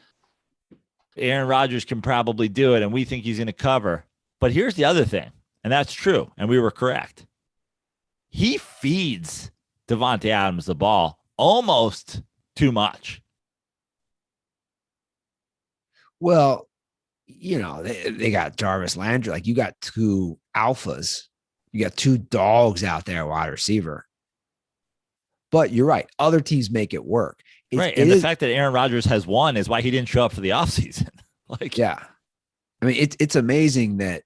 Aaron Rodgers can probably do it, and we think he's going to cover. But here's the other thing, and that's true, and we were correct. He feeds Devontae Adams the ball almost too much. Well, they got Jarvis Landry. You got 2 alphas. You got 2 dogs out there, wide receiver. But you're right. Other teams make it work. Right. And the fact that Aaron Rodgers has won is why he didn't show up for the offseason. Yeah. I mean, it's amazing that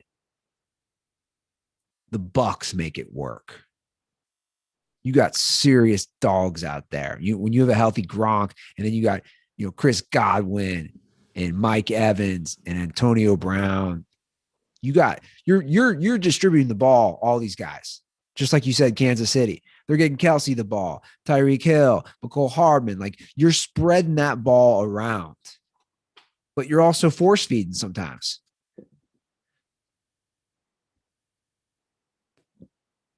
the Bucks make it work. You got serious dogs out there. When you have a healthy Gronk, and then you got, Chris Godwin and Mike Evans and Antonio Brown. You're distributing the ball, all these guys. Just like you said, Kansas City. They're getting Kelsey the ball, Tyreek Hill, McCole Hardman. You're spreading that ball around, but you're also force feeding sometimes.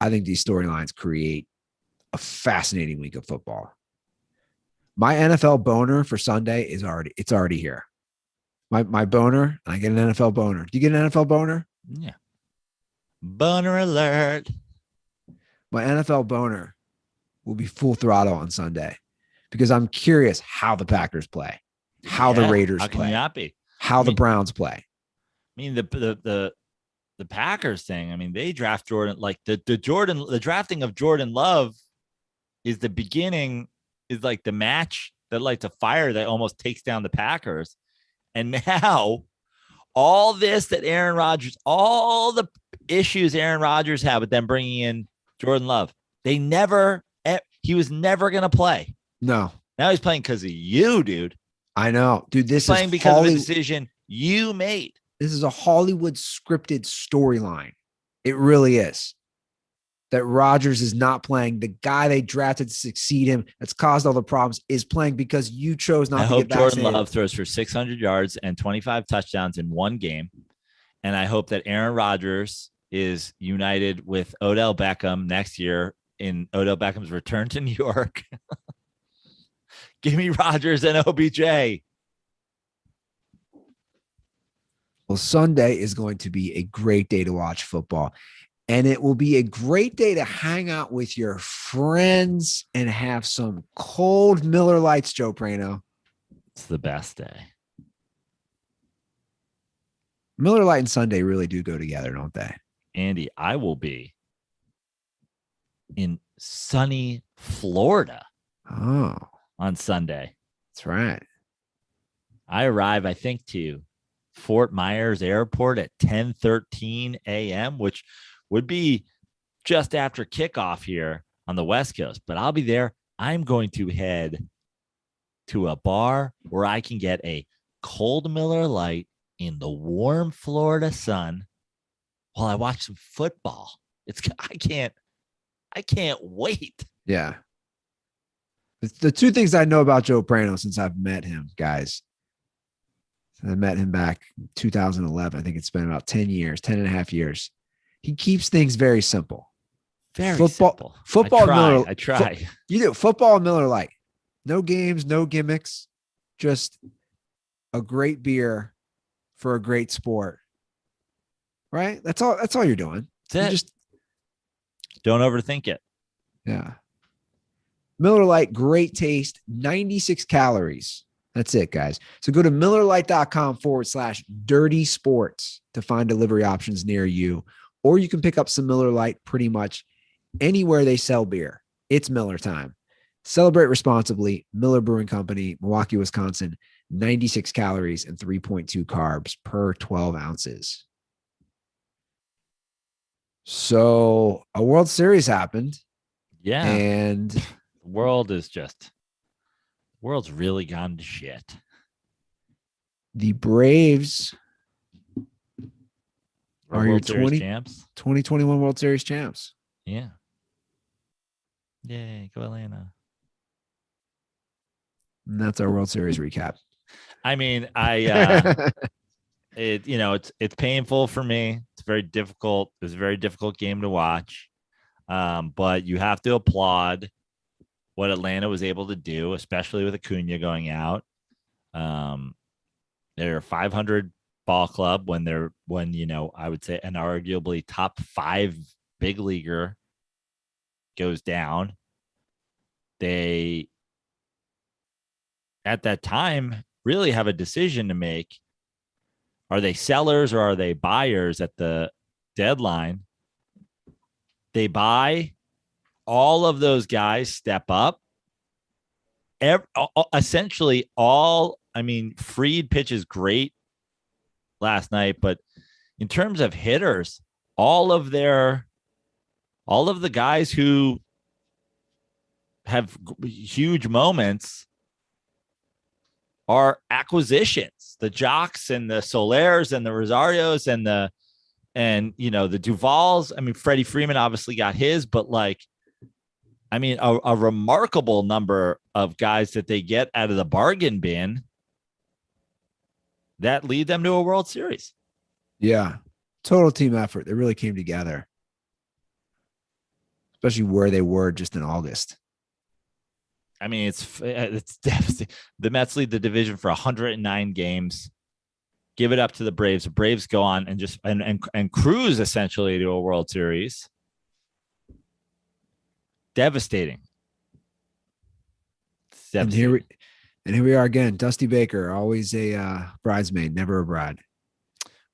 I think these storylines create a fascinating week of football. My NFL boner for Sunday is already here. My boner, I get an NFL boner. Do you get an NFL boner? Yeah. Boner alert. My NFL boner will be full throttle on Sunday, because I'm curious how the Packers play, how the Raiders how can play, you not be? how the Browns play. I mean, the Packers thing. I mean, they draft Jordan, the drafting of Jordan Love is the beginning, is the match that lights a fire that almost takes down the Packers. And now all this that Aaron Rodgers, all the issues Aaron Rodgers had with them bringing in Jordan Love, he was never going to play. No. Now he's playing because of you, dude. I know. Dude, this playing is because of a decision you made. This is a Hollywood scripted storyline. It really is. That Rodgers is not playing. The guy they drafted to succeed him, that's caused all the problems, is playing because you chose not to get vaccinated. I hope Jordan Love throws for 600 yards and 25 touchdowns in one game. And I hope that Aaron Rodgers is united with Odell Beckham next year in Odell Beckham's return to New York. Give me Rodgers and OBJ. Well, Sunday is going to be a great day to watch football. And it will be a great day to hang out with your friends and have some cold Miller Lights, Joe Prano. It's the best day. Miller Lite and Sunday really do go together, don't they? Andy, I will be in sunny Florida Oh, on Sunday. that's right. I arrive, I think, to Fort Myers Airport at 10:13 a.m., which would be just after kickoff here on the West Coast. But I'll be there. I'm going to head to a bar where I can get a cold Miller Lite in the warm Florida sun while I watch some football. I can't wait. Yeah. The two things I know about Joe Prano since I've met him, guys. I met him back in 2011. I think it's been about 10 years, 10 and a half years. He keeps things very simple. Very simple. Football. Miller. I try. You do football and Miller Lite. No games, no gimmicks. Just a great beer for a great sport. Right? That's all you're doing. That's it. Just don't overthink it. yeah. Miller Lite, great taste, 96 calories. That's it, guys. So go to MillerLite.com/dirty sports to find delivery options near you. Or you can pick up some Miller Lite pretty much anywhere they sell beer. It's Miller time. Celebrate responsibly. Miller Brewing Company, Milwaukee, Wisconsin, 96 calories and 3.2 carbs per 12 ounces. So a World Series happened. Yeah. And the world's really gone to shit. The Braves are your 2021 World Series champs. Yeah. Yay, go Atlanta. And that's our World Series recap. I mean, it's painful for me. It's very difficult. It was a very difficult game to watch. But you have to applaud what Atlanta was able to do, especially with Acuna going out. They're a 500 ball club when I would say an arguably top 5 big leaguer goes down. They, at that time, really have a decision to make. Are they sellers or are they buyers at the deadline? They buy. All of those guys step up. Essentially Fried pitches great last night, but in terms of hitters, all of the guys who have huge moments are acquisitions. The Jocks and the Solers and the Rosarios and the Duvals. I mean, Freddie Freeman obviously got his, but a remarkable number of guys that they get out of the bargain bin that lead them to a World Series. Yeah. Total team effort. They really came together, especially where they were just in August. I mean, it's devastating. The Mets lead the division for 109 games. Give it up to the Braves. The Braves go on and just and cruise essentially to a World Series. Devastating. And here we are again. Dusty Baker, always a bridesmaid, never a bride.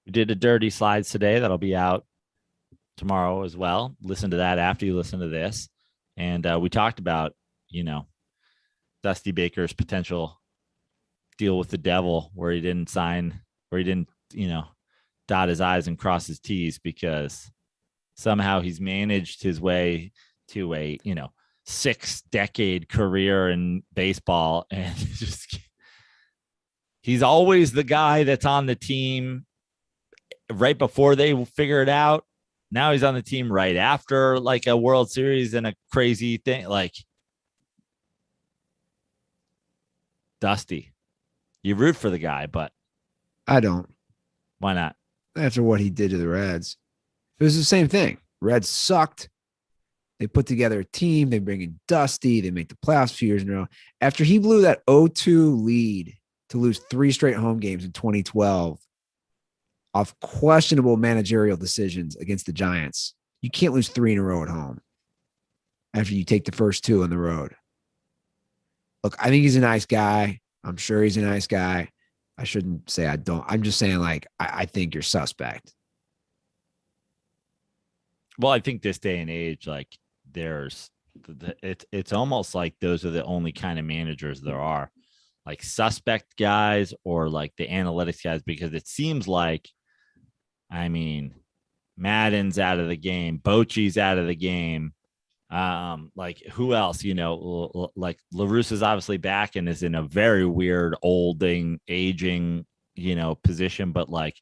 We did a dirty slides today. That'll be out tomorrow as well. Listen to that after you listen to this. And we talked about, Dusty Baker's potential deal with the devil where he didn't dot his I's and cross his T's because somehow he's managed his way to a 6-decade career in baseball, and he's always the guy that's on the team right before they figure it out. Now he's on the team right after like a World Series and a crazy thing. Like Dusty, you root for the guy, but I don't. Why not? After what he did to the Reds, it was the same thing. Reds sucked. They put together a team. They bring in Dusty. They make the playoffs a few years in a row. After he blew that 0-2 lead to lose 3 straight home games in 2012 off questionable managerial decisions against the Giants, you can't lose 3 in a row at home after you take the first 2 on the road. Look, I think he's a nice guy. I'm sure he's a nice guy. I shouldn't say I don't. I'm just saying, I think you're suspect. Well, I think this day and age, it's almost like those are the only kind of managers there are, like suspect guys or like the analytics guys, because it seems like, I mean, Madden's out of the game, Bochy's out of the game. Like who else, like LaRusse is obviously back and is in a very weird aging, position, but like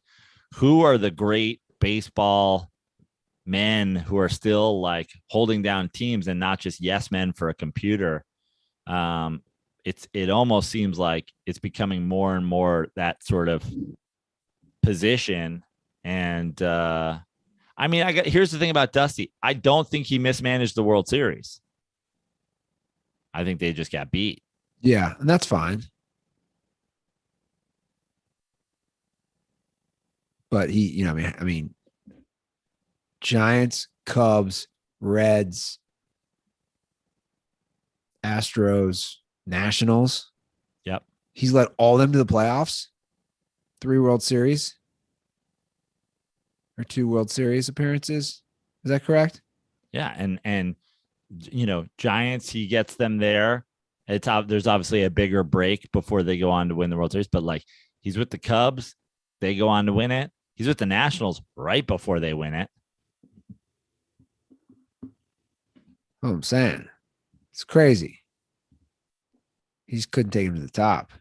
who are the great baseball men who are still like holding down teams and not just yes men for a computer? It almost seems like it's becoming more and more that sort of position. And here's the thing about Dusty. I don't think he mismanaged the World Series. I think they just got beat. Yeah, and that's fine. But he, I mean, Giants, Cubs, Reds, Astros, Nationals. Yep. He's led all of them to the playoffs. 3 World Series. Or 2 World Series appearances. Is that correct? Yeah. And Giants, he gets them there. There's obviously a bigger break before they go on to win the World Series, but like he's with the Cubs, they go on to win it. He's with the Nationals right before they win it. Oh, I'm saying it's crazy. He just couldn't take him to the top.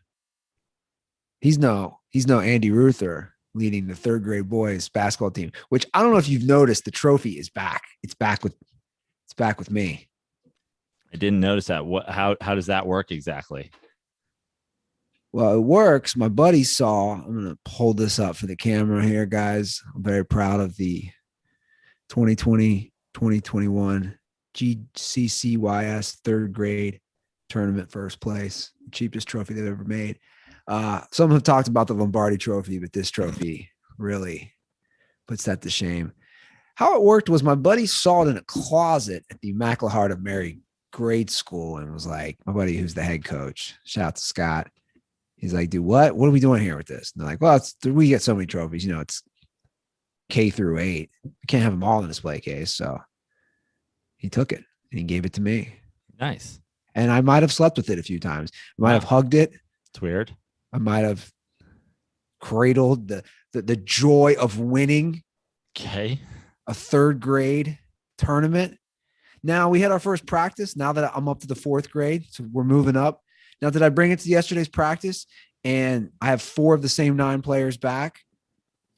He's no Andy Ruther leading the 3rd grade boys basketball team, which I don't know if you've noticed. The trophy is back. It's back with me. I didn't notice that. How does that work exactly? Well, it works. My buddy saw, I'm going to hold this up for the camera here, guys. I'm very proud of the 2020, 2021 GCCYS 3rd grade tournament first place, cheapest trophy they've ever made. Some have talked about the Lombardi trophy, but this trophy really puts that to shame. How it worked was my buddy saw it in a closet at the Immaculate Heart of Mary grade school and was like, my buddy who's the head coach, shout out to Scott. He's like, dude, what are we doing here with this? And they're like, well, we get so many trophies, it's K through 8. We can't have them all in a display case. So he took it and he gave it to me. Nice. And I might have slept with it a few times. I might have hugged it. It's weird. I might have cradled the joy of winning a 3rd grade tournament. Now we had our first practice. Now that I'm up to the 4th grade, so we're moving up. Now, did I bring it to yesterday's practice and I have 4 of the same 9 players back?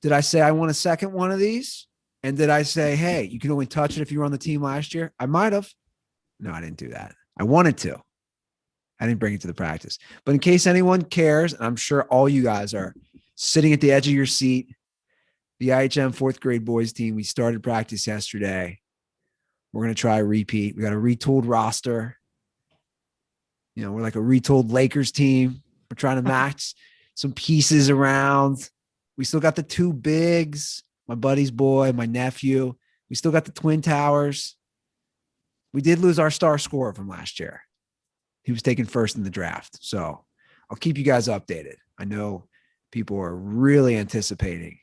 Did I say I want a second one of these? And did I say, hey, you can only touch it if you were on the team last year? I might have. No, I didn't do that. I wanted to. I didn't bring it to the practice. But in case anyone cares, and I'm sure all you guys are sitting at the edge of your seat, the IHM 4th grade boys team, we started practice yesterday. We're going to try a repeat. We got a retooled roster. We're like a retooled Lakers team. We're trying to match some pieces around. We still got the 2 bigs, my buddy's boy, my nephew. We still got the Twin Towers. We did lose our star scorer from last year. He was taken first in the draft. So I'll keep you guys updated. I know people are really anticipating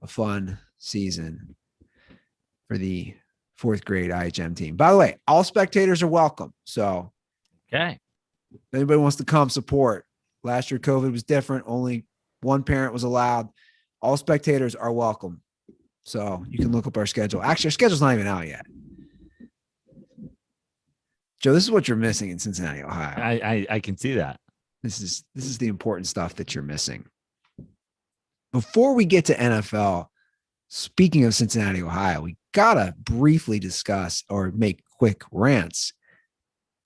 a fun season for the 4th grade IHM team. By the way, all spectators are welcome. So okay. If anybody wants to come support, last year COVID was different. Only 1 parent was allowed. All spectators are welcome. So you can look up our schedule. Actually, our schedule's not even out yet. Joe, this is what you're missing in Cincinnati, Ohio. I can see that. This is the important stuff that you're missing. Before we get to NFL, speaking of Cincinnati, Ohio, we gotta briefly discuss or make quick rants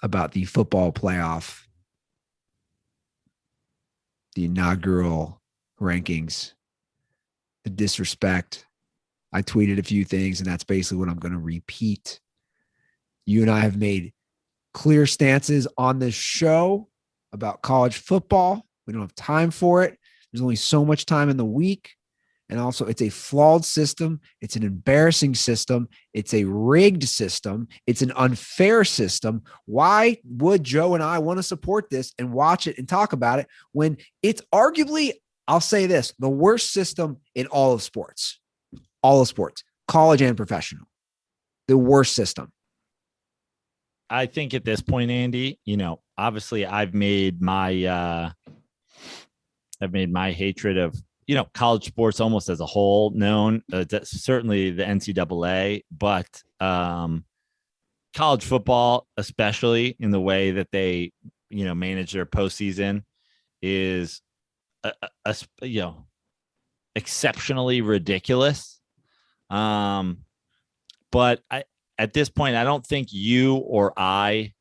about the football playoff, the inaugural rankings, the disrespect. I tweeted a few things, and that's basically what I'm going to repeat. You and I have made clear stances on this show about college football. We don't have time for it. There's only so much time in the week. And also, it's a flawed system. It's an embarrassing system. It's a rigged system. It's an unfair system. Why would Joe and I want to support this and watch it and talk about it when it's arguably, I'll say this, the worst system in all of sports, college and professional, the worst system. I think at this point, Andy, obviously I've made my hatred of, college sports almost as a whole known. Certainly the NCAA, but college football, especially in the way that they, manage their postseason, is exceptionally ridiculous. But at this point, I don't think you or I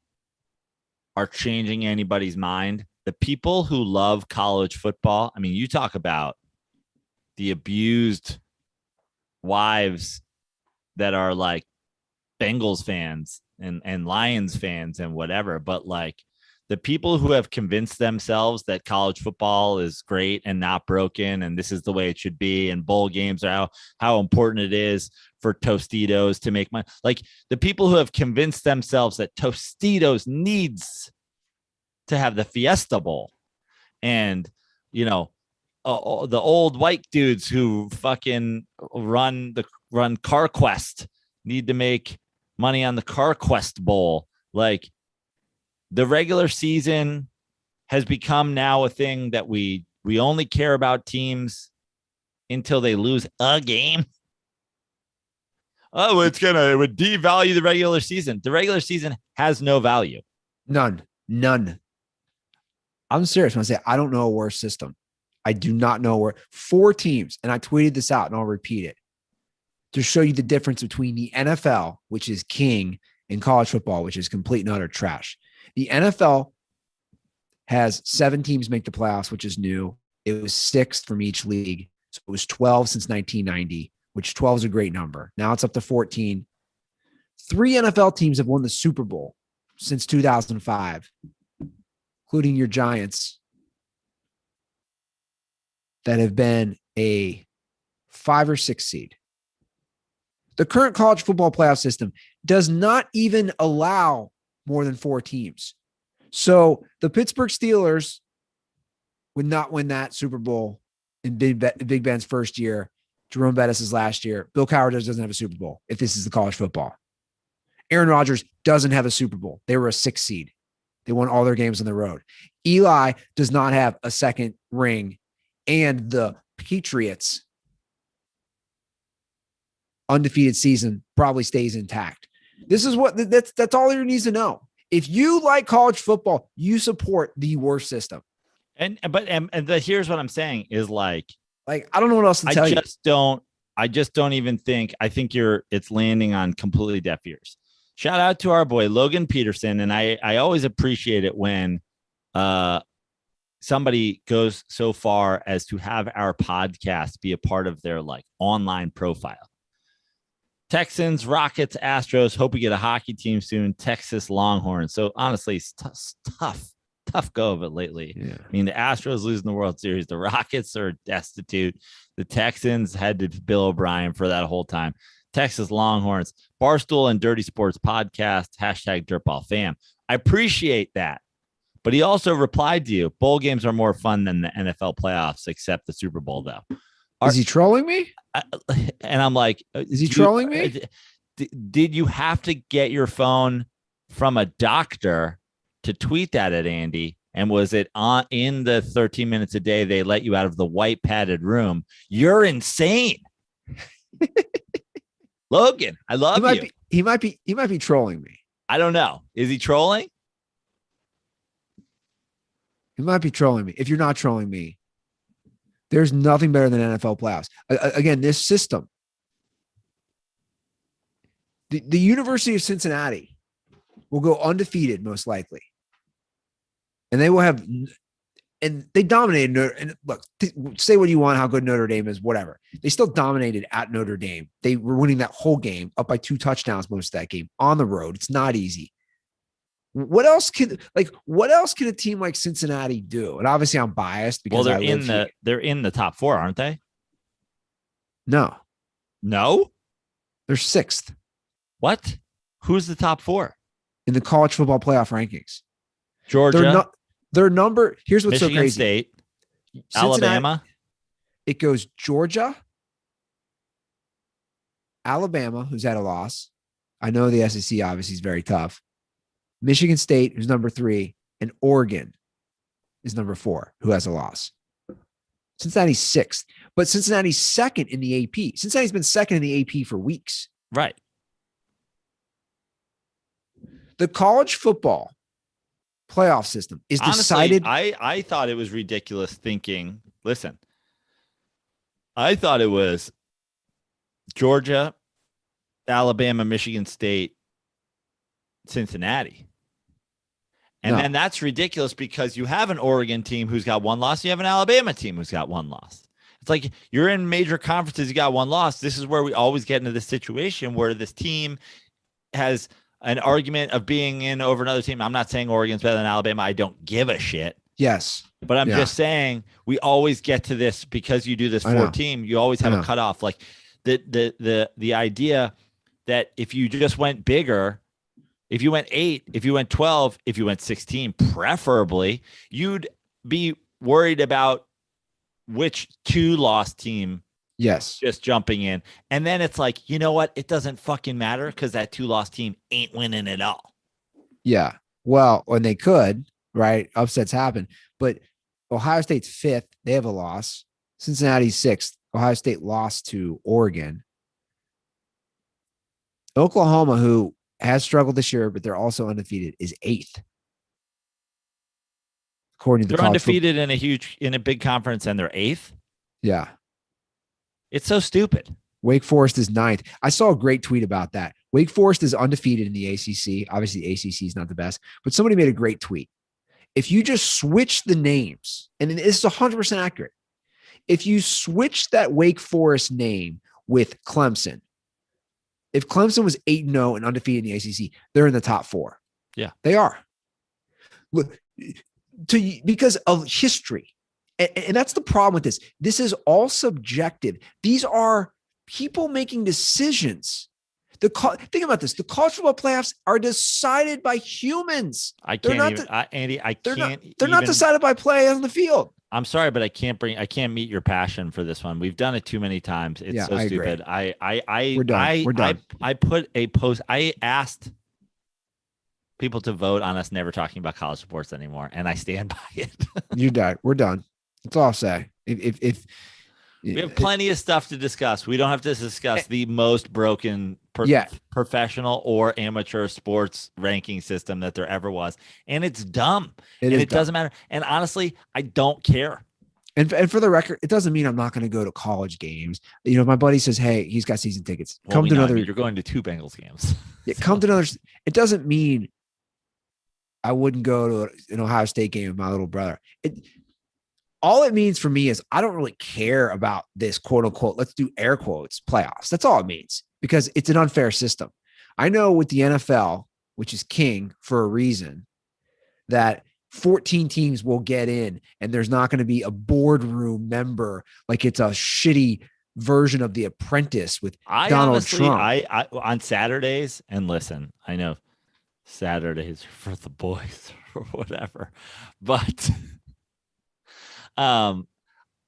are changing anybody's mind. The people who love college football, I mean, you talk about the abused wives that are like Bengals fans and Lions fans and whatever, but like the people who have convinced themselves that college football is great and not broken, and this is the way it should be, and bowl games are how important it is for Tostitos to make money. Like the people who have convinced themselves that Tostitos needs to have the Fiesta Bowl, and the old white dudes who fucking run CarQuest need to make money on the CarQuest Bowl. Like the regular season has become now a thing that we only care about teams until they lose a game. Oh, it would devalue the regular season. The regular season has no value. None. I'm serious when I say I don't know a worse system. I do not know where 4 teams, and I tweeted this out and I'll repeat it to show you the difference between the NFL, which is king, and college football, which is complete and utter trash. The NFL has 7 teams make the playoffs, which is new. It was 6th from each league. So it was 12 since 1990, which 12 is a great number. Now it's up to 14. 3 NFL teams have won the Super Bowl since 2005, including your Giants, that have been a 5 or 6 seed. The current college football playoff system does not even allow more than 4 teams. So the Pittsburgh Steelers would not win that Super Bowl in Big Ben's first year. Jerome Bettis' last year. Bill Cowher doesn't have a Super Bowl if this is the college football. Aaron Rodgers doesn't have a Super Bowl. They were a 6 seed. They won all their games on the road. Eli does not have a second ring, and the Patriots' undefeated season probably stays intact. This is what that's all you need to know. If you like college football, you support the worst system. But here's what I'm saying is like I don't know what else to tell you. I just don't even think. I think it's landing on completely deaf ears. Shout out to our boy Logan Peterson, and I always appreciate it when somebody goes so far as to have our podcast be a part of their like online profile. Texans, Rockets, Astros. Hope we get a hockey team soon. Texas Longhorns. So honestly, it's tough go of it lately. Yeah. I mean, the Astros losing the World Series. The Rockets are destitute. The Texans had to Bill O'Brien for that whole time. Texas Longhorns, Barstool and Dirty Sports podcast, #DirtBall fam. I appreciate that. But he also replied to you, bowl games are more fun than the NFL playoffs, except the Super Bowl, though. Is he trolling me? And I'm like, is he trolling me? Did you have to get your phone from a doctor to tweet that at Andy? And was it in the 13 minutes a day they let you out of the white padded room? You're insane. Logan, I love you. He might be trolling me. I don't know. Is he trolling? He might be trolling me. If you're not trolling me, there's nothing better than NFL playoffs. Again, this system, the University of Cincinnati will go undefeated most likely. And they will have, and they dominated. And look, say what you want, how good Notre Dame is, whatever. They still dominated at Notre Dame. They were winning that whole game up by 2 touchdowns most of that game on the road. It's not easy. What else can a team like Cincinnati do? And obviously I'm biased because they're in the top 4, aren't they? No. They're 6th. What? Who's the top 4 in the college football playoff rankings? Georgia. Their number. Here's what's Michigan so crazy. State, Cincinnati, Alabama. It goes Georgia, Alabama, who's at a loss. I know the SEC obviously is very tough. Michigan State, who's number 3, and Oregon is number 4, who has a loss. Cincinnati's 6th, but Cincinnati's 2nd in the AP. Cincinnati's been 2nd in the AP for weeks. Right. The college football playoff system is decided. Honestly, I thought it was ridiculous thinking. Listen, I thought it was Georgia, Alabama, Michigan State, Cincinnati. And then that's ridiculous because you have an Oregon team who's got 1 loss. You have an Alabama team who's got 1 loss. It's like you're in major conferences. You got 1 loss. This is where we always get into this situation where this team has an argument of being in over another team. I'm not saying Oregon's better than Alabama. I don't give a shit. Yes. But I'm just saying we always get to this because you do this 4 team. You always have a cutoff. Like the idea that if you just went bigger, if you went 8, if you went 12, if you went 16, preferably, you'd be worried about which 2-loss team just jumping in. And then it's like, you know what? It doesn't fucking matter because that 2-loss team ain't winning at all. Yeah. Well, when they could, right? Upsets happen. But Ohio State's 5th. They have a loss. Cincinnati's 6th. Ohio State lost to Oregon. Oklahoma, who has struggled this year, but they're also undefeated, is 8th. According to they're undefeated in a big conference and they're 8th. Yeah. It's so stupid. Wake Forest is 9th. I saw a great tweet about that. Wake Forest is undefeated in the ACC. Obviously, the ACC is not the best, but somebody made a great tweet. If you just switch the names, and this is 100% accurate, if you switch that Wake Forest name with Clemson, if Clemson was 8-0 and undefeated in the ACC, they're in the top 4. Yeah, they are. Look, because of history. And that's the problem with this. This is all subjective. These are people making decisions. Think about this. The college football playoffs are decided by humans. They're not decided by play on the field. I'm sorry, but I can't meet your passion for this one. We've done it too many times. It's so stupid. We're done. I put a post. I asked people to vote on us never talking about college sports anymore, and I stand by it. You're done. We're done. That's all I'll say. If we have plenty of stuff to discuss. We don't have to discuss the most broken professional or amateur sports ranking system that there ever was. And it's dumb. It doesn't matter. And honestly, I don't care. And for the record, it doesn't mean I'm not going to go to college games. You know, if my buddy says, hey, he's got season tickets. Come to another. You're going to 2 Bengals games. Come to another. It doesn't mean I wouldn't go to an Ohio State game with my little brother. All it means for me is I don't really care about this quote unquote, let's do air quotes, playoffs. That's all it means because it's an unfair system. I know with the NFL, which is king for a reason, that 14 teams will get in and there's not going to be a boardroom member like it's a shitty version of The Apprentice with Donald Trump. I on Saturdays, and listen, I know Saturdays are for the boys or whatever, but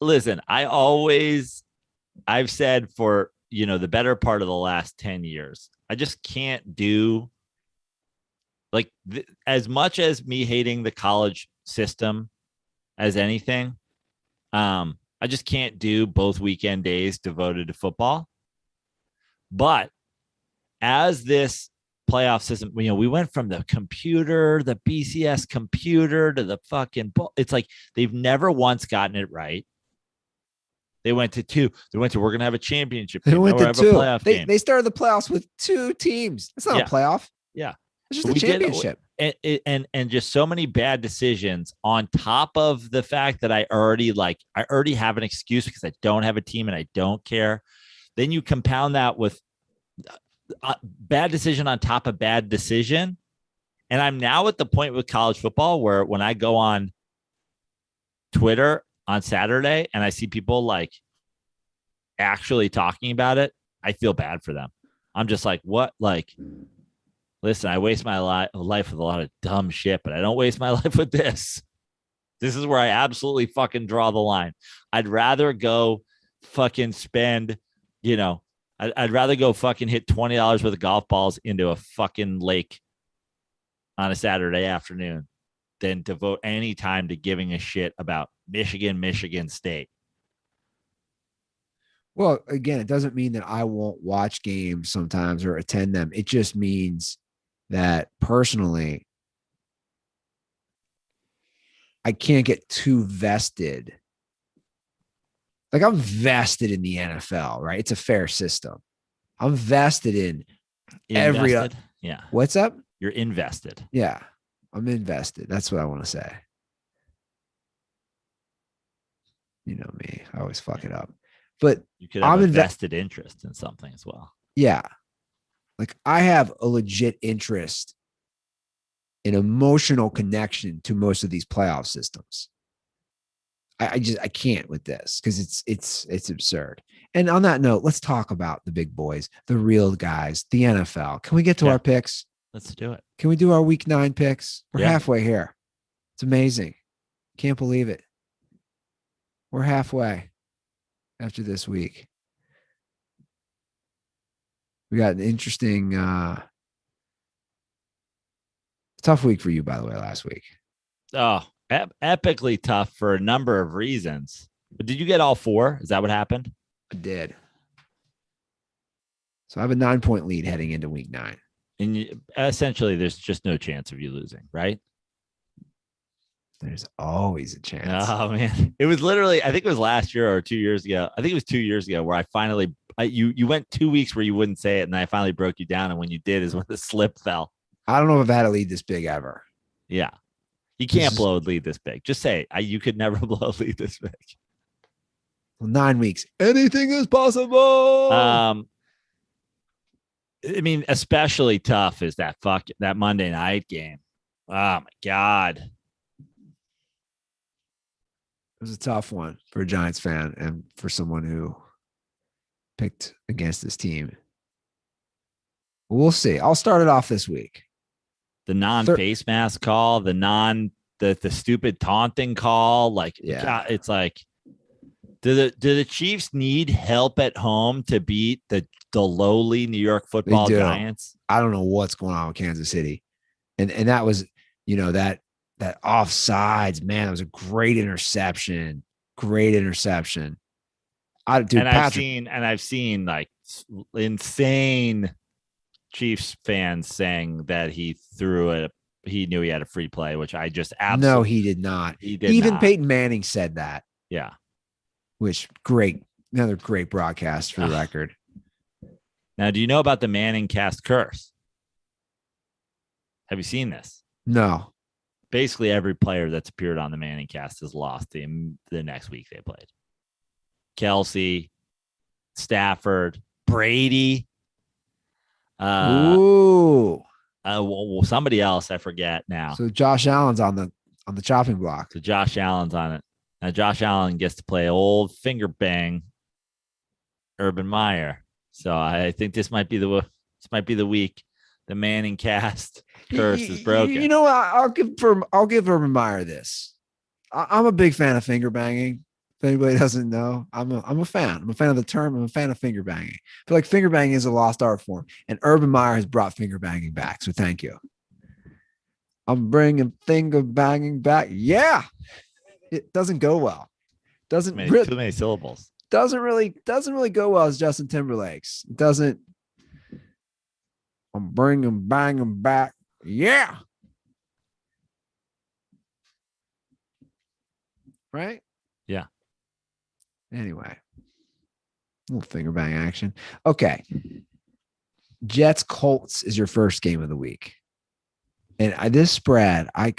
listen, I've said for, the better part of the last 10 years, I just can't do as much as me hating the college system as anything. I just can't do both weekend days devoted to football. But as this playoff system, we went from the computer, the BCS computer to the fucking it's like they've never once gotten it right. They went to 2. They went to we're gonna have a championship. They went to 2. They started the playoffs with 2 teams. It's not a playoff. Yeah, it's just a championship. And just so many bad decisions on top of the fact that I already have an excuse because I don't have a team and I don't care. Then you compound that with bad decision on top of bad decision. And I'm now at the point with college football where when I go on Twitter on Saturday and I see people actually talking about it, I feel bad for them. I'm just like, what? Listen, I waste my life with a lot of dumb shit, but I don't waste my life with this. This is where I absolutely fucking draw the line. I'd rather go fucking spend, I'd rather go fucking hit $20 worth of golf balls into a fucking lake on a Saturday afternoon than devote any time to giving a shit about Michigan State. Well, again, it doesn't mean that I won't watch games sometimes or attend them. It just means that personally, I can't get too vested. Like I'm vested in the NFL, right? It's a fair system. I'm vested in every. Yeah. What's up? You're invested. Yeah, I'm invested. That's what I want to say. You know me. I always fuck it up. But you could have a vested interest in something as well. Yeah. Like I have a legit interest, an emotional connection to most of these playoff systems. I can't with this because it's absurd. And on that note, let's talk about the big boys, the real guys, the NFL. Can we get to our picks? Let's do it. Can we do our week 9 picks? We're halfway here. It's amazing. Can't believe it. We're halfway after this week. We got an interesting, tough week for you, by the way, last week. Oh, epically tough for a number of reasons. But did you get all 4? Is that what happened? I did. So I have a 9-point lead heading into week 9. And essentially, there's just no chance of you losing, right? There's always a chance. Oh, man. It was literally, I think it was last year or 2 years ago. I think it was 2 years ago where I finally, you went 2 weeks where you wouldn't say it. And I finally broke you down. And when you did is when the slip fell. I don't know if I've had a lead this big ever. Yeah. You can't blow a lead this big. Just say it. You could never blow a lead this big. Well, 9 weeks. Anything is possible. I mean, especially tough is that Monday night game. Oh my God. It was a tough one for a Giants fan and for someone who picked against this team. We'll see. I'll start it off this week. The non-face mask call, the stupid taunting call. Like, God, it's like, do the Chiefs need help at home to beat the lowly New York Football Giants? I don't know what's going on with Kansas City. And that was, that offsides, man, that was a great interception. I've seen like insane Chiefs fans saying that he he knew he had a free play, which I just absolutely. No, he did not. He did Even not. Peyton Manning said that. Yeah. Which another great broadcast for the record. Now, do you know about the Manning cast curse? Have you seen this? No. Basically, every player that's appeared on the Manning cast has lost the next week they played. Kelsey, Stafford, Brady. Ooh. Well, somebody else, I forget now. So Josh Allen's on the chopping block. So Josh Allen's on it. Now Josh Allen gets to play old finger bang Urban Meyer. So I think this might be the week the Manning cast curse is broken. You know what? I'll give Urban Meyer this. I'm a big fan of finger banging. If anybody doesn't know, I'm a fan. I'm a fan of the term. I'm a fan of finger banging. I feel like finger banging is a lost art form, and Urban Meyer has brought finger banging back. So thank you. I'm bringing finger banging back. Yeah, it doesn't go well. Too many syllables. Doesn't really go well as Justin Timberlake's. It doesn't. I'm bringing banging back. Yeah. Right? Yeah. Anyway, a little finger bang action. Okay. Jets Colts is your first game of the week. And this spread, I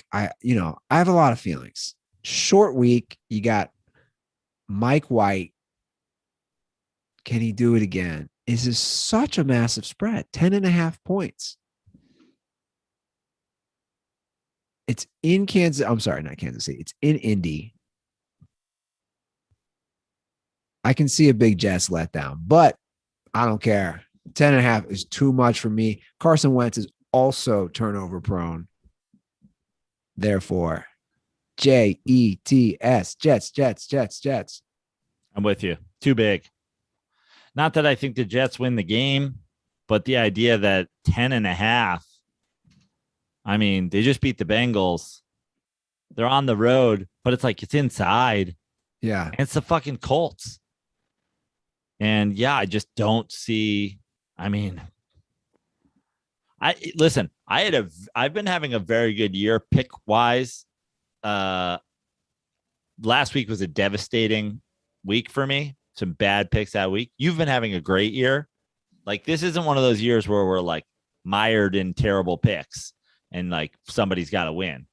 have a lot of feelings. Short week, you got Mike White. Can he do it again? This is such a massive spread, 10.5 points. It's in Kansas. I'm sorry, not Kansas City. It's in Indy. I can see a big Jets letdown, but I don't care. 10.5 is too much for me. Carson Wentz is also turnover prone. Therefore, Jets, Jets. I'm with you. Too big. Not that I think the Jets win the game, but the idea that 10.5 I mean, they just beat the Bengals. They're on the road, but it's like it's inside. Yeah. And it's the fucking Colts. And yeah, I just don't see. I mean, I've been having a very good year pick wise. Last week was a devastating week for me. Some bad picks that week. You've been having a great year. Like, this isn't one of those years where we're like mired in terrible picks and like somebody's got to win.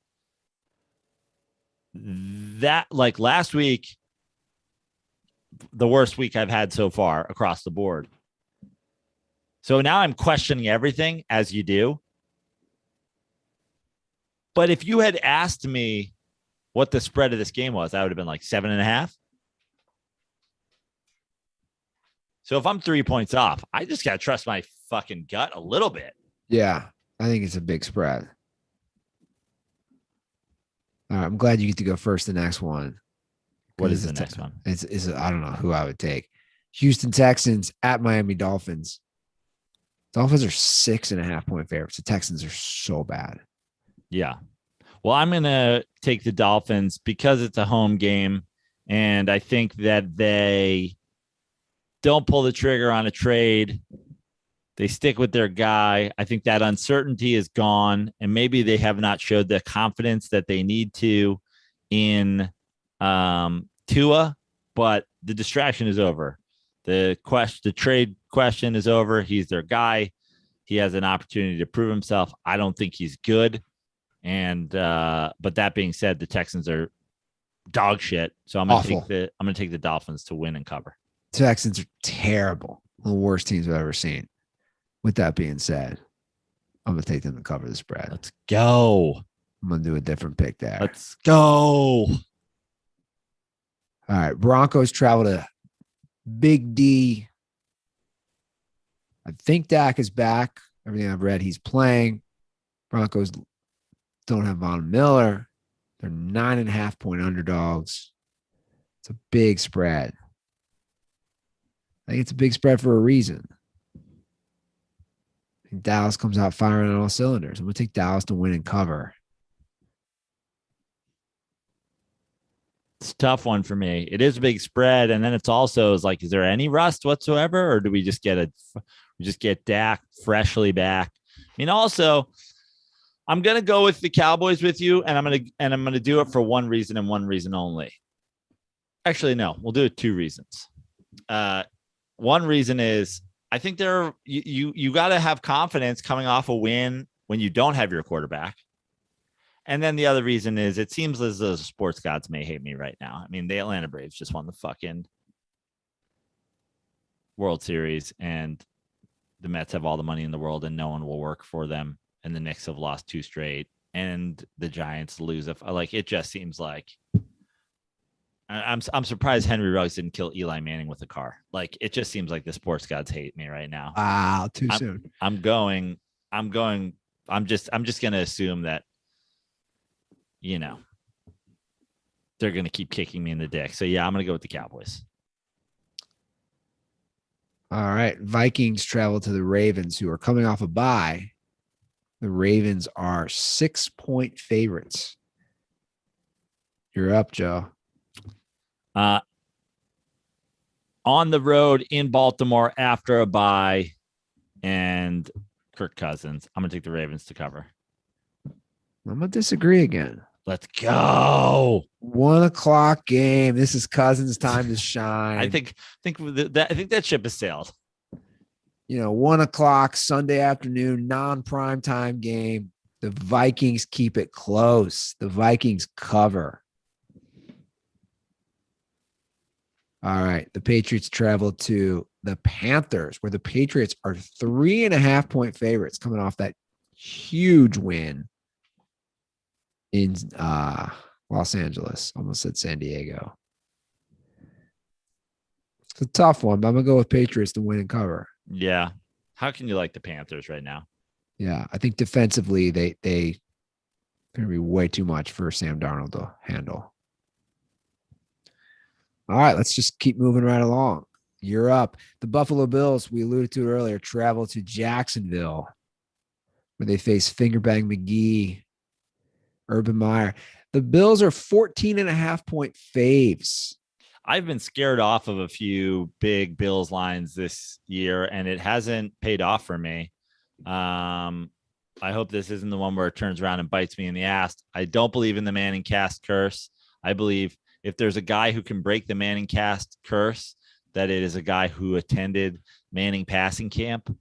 That, like, last week, the worst week I've had so far across the board. So now I'm questioning everything, as you do. But if you had asked me what the spread of this game was, I would have been like 7.5. So if I'm 3 points off, I just got to trust my fucking gut a little bit. Yeah. I think it's a big spread. All right. I'm glad you get to go first the next one. What is the next one? It's I don't know who I would take. Houston Texans at Miami Dolphins. Dolphins are 6.5 point favorites. The Texans are so bad. Yeah. Well, I'm going to take the Dolphins because it's a home game. And I think that they don't pull the trigger on a trade. They stick with their guy. I think that uncertainty is gone. And maybe they have not showed the confidence that they need to in Tua, but the distraction is over. The trade question is over. He's their guy. He has an opportunity to prove himself. I don't think he's good. And but that being said, the Texans are dog shit. So I'm gonna take the Dolphins to win and cover. Texans are terrible. One of the worst teams I've ever seen. With that being said, I'm gonna take them to cover the spread. Let's go. I'm gonna do a different pick there. Let's go. All right. Broncos travel to Big D. I think Dak is back. Everything I've read, he's playing. Broncos don't have Von Miller. They're 9.5 point underdogs. It's a big spread. I think it's a big spread for a reason. I think Dallas comes out firing on all cylinders. I'm going to take Dallas to win and cover. It's a tough one for me. It is a big spread, and then it's also is like, is there any rust whatsoever, or do we just get Dak freshly back? I mean, also, I'm gonna go with the Cowboys with you, and I'm gonna do it for one reason and one reason only. Actually, no, we'll do it 2 reasons. One reason is I think you got to have confidence coming off a win when you don't have your quarterback. And then the other reason is it seems as though sports gods may hate me right now. I mean, the Atlanta Braves just won the fucking World Series, and the Mets have all the money in the world and no one will work for them. And the Knicks have lost 2 straight, and the Giants lose. Like, it just seems like I'm surprised Henry Ruggs didn't kill Eli Manning with a car. Like, it just seems like the sports gods hate me right now. Wow, too soon. I'm just going to assume that, you know, they're going to keep kicking me in the dick. So yeah, I'm going to go with the Cowboys. All right. Vikings travel to the Ravens, who are coming off a bye. The Ravens are 6 point favorites. You're up, Joe. On the road in Baltimore after a bye and Kirk Cousins, I'm going to take the Ravens to cover. I'm going to disagree again. Let's go. 1 o'clock game. This is Cousins' time to shine. I think that ship has sailed. 1 o'clock Sunday afternoon, non-prime time game. The Vikings keep it close. The Vikings cover. All right. The Patriots travel to the Panthers, where the Patriots are 3.5 point favorites coming off that huge win in Los Angeles. Almost said San Diego. It's a tough one, but I'm going to go with Patriots to win and cover. Yeah. How can you like the Panthers right now? Yeah. I think defensively, they going to be way too much for Sam Darnold to handle. All right, let's just keep moving right along. You're up. The Buffalo Bills, we alluded to earlier, travel to Jacksonville. where they face Fingerbang McGee, Urban Meyer. The Bills are 14.5-point faves. I've been scared off of a few big Bills lines this year, and it hasn't paid off for me. I hope this isn't the one where it turns around and bites me in the ass. I don't believe in the Manning cast curse. I believe if there's a guy who can break the Manning cast curse, that it is a guy who attended Manning passing camp,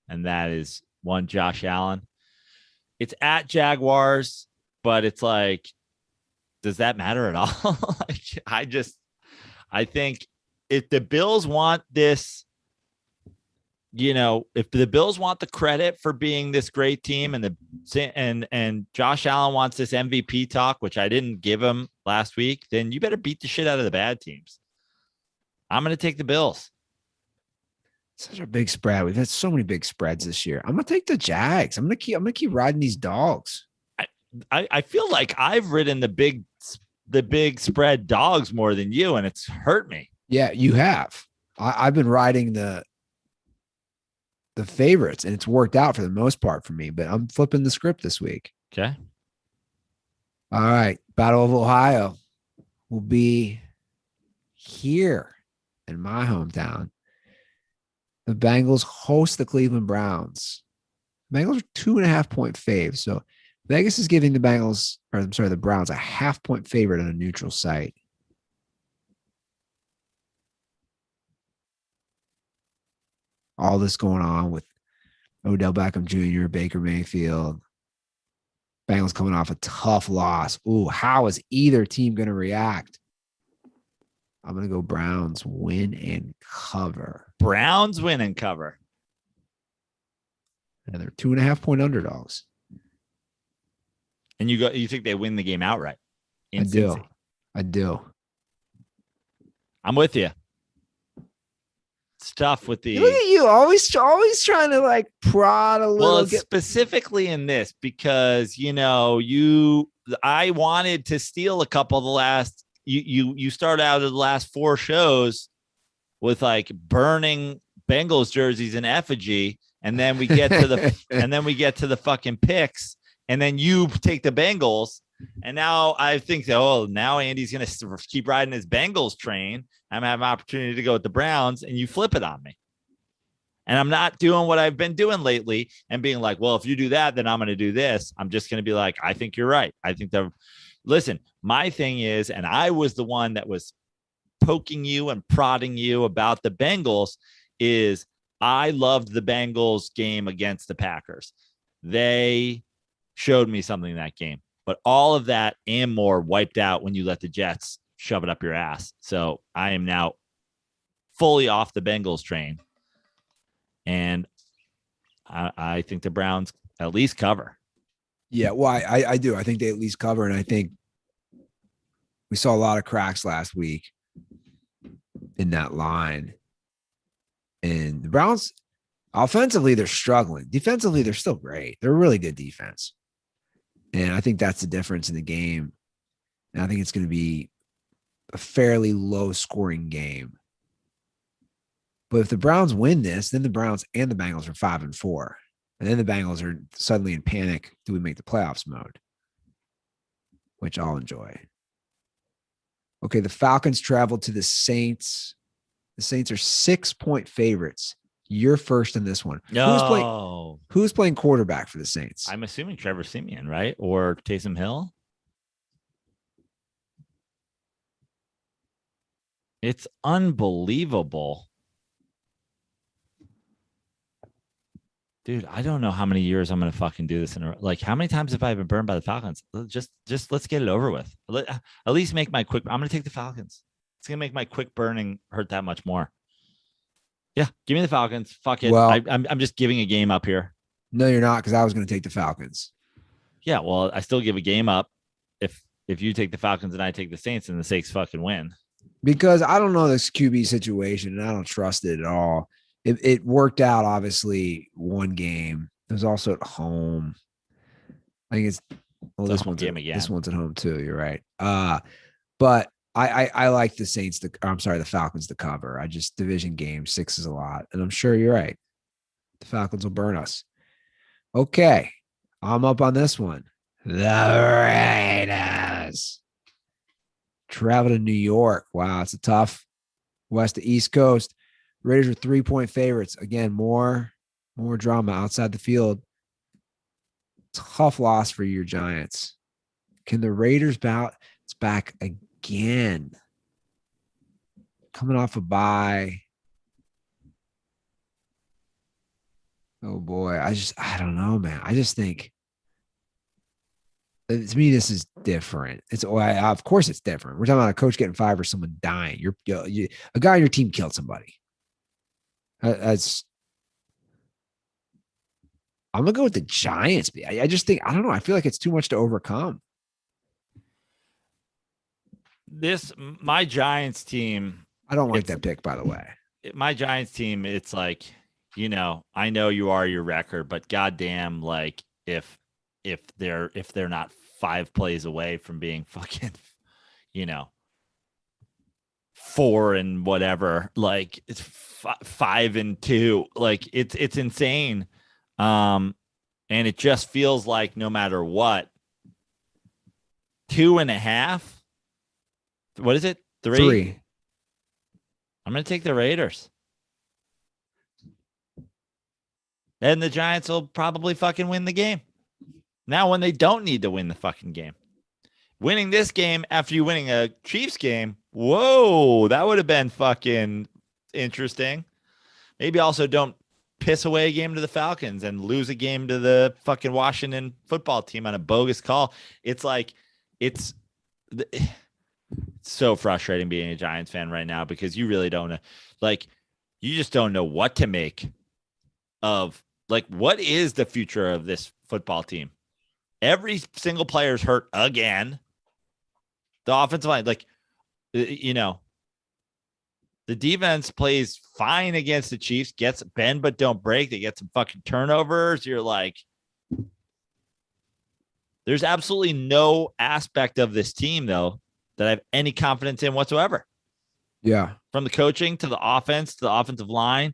and that is one Josh Allen. It's at Jaguars, but it's like, does that matter at all? I think if the Bills want this, if the Bills want the credit for being this great team, and Josh Allen wants this MVP talk, which I didn't give him last week, then you better beat the shit out of the bad teams. I'm going to take the Bills. Such a big spread. We've had so many big spreads this year. I'm going to take the Jags. I'm going to keep riding these dogs. I feel like I've ridden the big spread dogs more than you, and it's hurt me. Yeah, you have. I've been riding the favorites, and it's worked out for the most part for me, but I'm flipping the script this week. Okay. All right. Battle of Ohio will be here in my hometown. The Bengals host the Cleveland Browns. Bengals are 2.5-point faves. So Vegas is giving the Browns a 0.5-point favorite on a neutral site. All this going on with Odell Beckham Jr., Baker Mayfield. Bengals coming off a tough loss. Ooh, how is either team going to react? I'm going to go Browns win and cover. Browns win and cover. And they're 2.5-point underdogs. And you think they win the game outright? I do. I'm with you. It's tough with the. Look at you, always trying to like prod a little. Well, specifically in this because I wanted to steal a couple of the last. You start out of the last 4 shows with like burning Bengals jerseys in effigy, and then we get to the fucking picks, and then you take the Bengals. And now I think that, now Andy's going to keep riding his Bengals train. I'm going to have an opportunity to go with the Browns, and you flip it on me. And I'm not doing what I've been doing lately and being like, well, if you do that, then I'm going to do this. I'm just going to be like, I think you're right. I think listen, my thing is, and I was the one that was poking you and prodding you about the Bengals, is I loved the Bengals game against the Packers. They showed me something in that game. But all of that and more wiped out when you let the Jets shove it up your ass. So I am now fully off the Bengals train. And I think the Browns at least cover. Yeah, well, I do. I think they at least cover. And I think we saw a lot of cracks last week in that line. And the Browns, offensively, they're struggling. Defensively, they're still great. They're a really good defense. And I think that's the difference in the game. And I think it's going to be a fairly low scoring game. But if the Browns win this, then the Browns and the Bengals are 5-4. And then the Bengals are suddenly in panic. Do we make the playoffs mode? Which I'll enjoy. Okay, the Falcons travel to the Saints. The Saints are 6-point favorites. You're first in this one. No. Who's playing quarterback for the Saints? I'm assuming Trevor Siemian, right? Or Taysom Hill? It's unbelievable. Dude, I don't know how many years I'm going to fucking do this. Like, how many times have I been burned by the Falcons? Just let's get it over with. At least make my quick. I'm going to take the Falcons. It's going to make my quick burning hurt that much more. Yeah, give me the Falcons. Fuck it. Well, I'm just giving a game up here. No, you're not, because I was going to take the Falcons. Yeah, well, I still give a game up if you take the Falcons and I take the Saints and the Saints fucking win. Because I don't know this QB situation, and I don't trust it at all. It worked out, obviously, one game. It was also at home. I think this one's at home too. You're right. But I like the the Falcons to cover. Division game 6 is a lot. And I'm sure you're right. The Falcons will burn us. Okay. I'm up on this one. The Raiders travel to New York. Wow, it's a tough West to East Coast. Raiders are 3-point favorites. Again, more drama outside the field. Tough loss for your Giants. Can the Raiders bounce back again? Coming off a bye. Oh boy, I don't know, man. I just think to me this is different. It's of course it's different. We're talking about a coach getting fired or someone dying. A guy on your team killed somebody. That's I'm gonna go with the Giants. I just think I don't know. I feel like it's too much to overcome. My Giants team. I don't like that pick, by the way. My Giants team, it's like, I know you are your record, but goddamn, like if they're not 5 plays away from being fucking, 4 and whatever, like it's 5-2, like it's insane. And it just feels like no matter what, 2.5. What is it? 3. I'm going to take the Raiders. And the Giants will probably fucking win the game. Now, when they don't need to win the fucking game. Winning this game after you winning a Chiefs game, whoa, that would have been fucking interesting. Maybe also don't piss away a game to the Falcons and lose a game to the fucking Washington football team on a bogus call. It's like, it's so frustrating being a Giants fan right now because you really don't know, like, you just don't know what to make of, like, what is the future of this football team? Every single player is hurt again. The offensive line, like, the defense plays fine against the Chiefs, gets bend but don't break. They get some fucking turnovers. You're like, there's absolutely no aspect of this team, though, that I have any confidence in whatsoever. Yeah. From the coaching to the offense to the offensive line,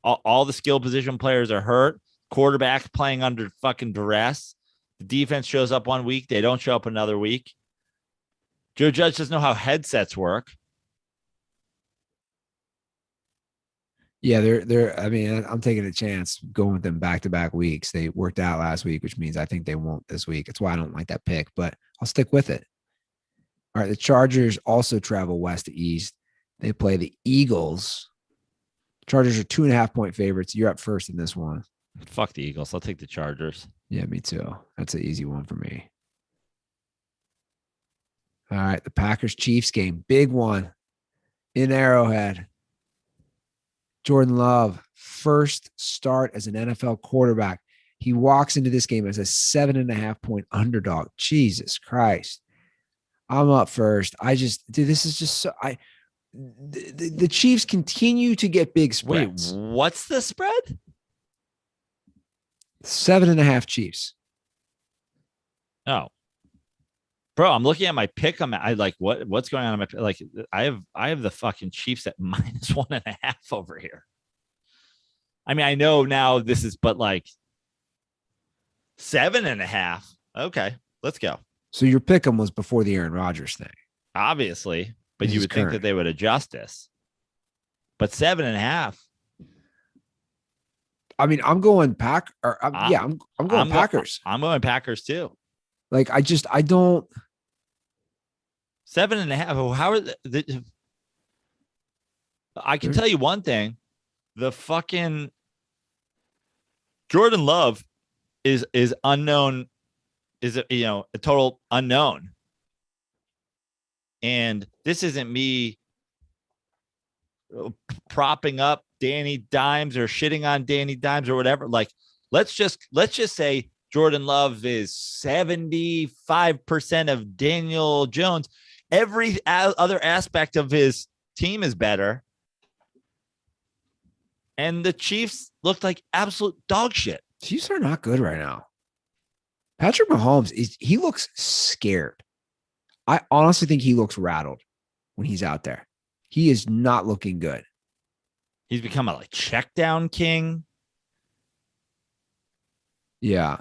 all the skill position players are hurt. Quarterback playing under fucking duress. The defense shows up one week. They don't show up another week. Joe Judge doesn't know how headsets work. Yeah, they're. I mean, I'm taking a chance going with them back-to-back weeks. They worked out last week, which means I think they won't this week. That's why I don't like that pick, but I'll stick with it. All right, the Chargers also travel west to east. They play the Eagles. Chargers are 2.5-point favorites. You're up first in this one. Fuck the Eagles. I'll take the Chargers. Yeah, me too. That's an easy one for me. All right, the Packers-Chiefs game. Big one in Arrowhead. Jordan Love, first start as an NFL quarterback. He walks into this game as a 7.5-point underdog. Jesus Christ. I'm up first. This is just so, the Chiefs continue to get big spreads. Wait, what's the spread? 7.5 Chiefs. Oh, bro, I'm looking at my pick. I like what's going on in my pick. Like I have the fucking Chiefs at -1.5 over here. I mean, I know now this is, but like 7.5. Okay, let's go. So your pick 'em was before the Aaron Rodgers thing, obviously, but This you is would think current. that they would adjust this. But 7.5. I mean, I'm going I'm going Packers. I'm going Packers too. Like I don't. 7.5. How are I can tell you one thing: the fucking Jordan Love is unknown, is a total unknown, and this isn't me propping up Danny Dimes or shitting on Danny Dimes or whatever. Like, let's just say Jordan Love is 75% of Daniel Jones. Every other aspect of his team is better. And the Chiefs looked like absolute dog shit. Chiefs are not good right now. Patrick Mahomes he looks scared. I honestly think he looks rattled when he's out there. He is not looking good. He's become a check down king. Yeah.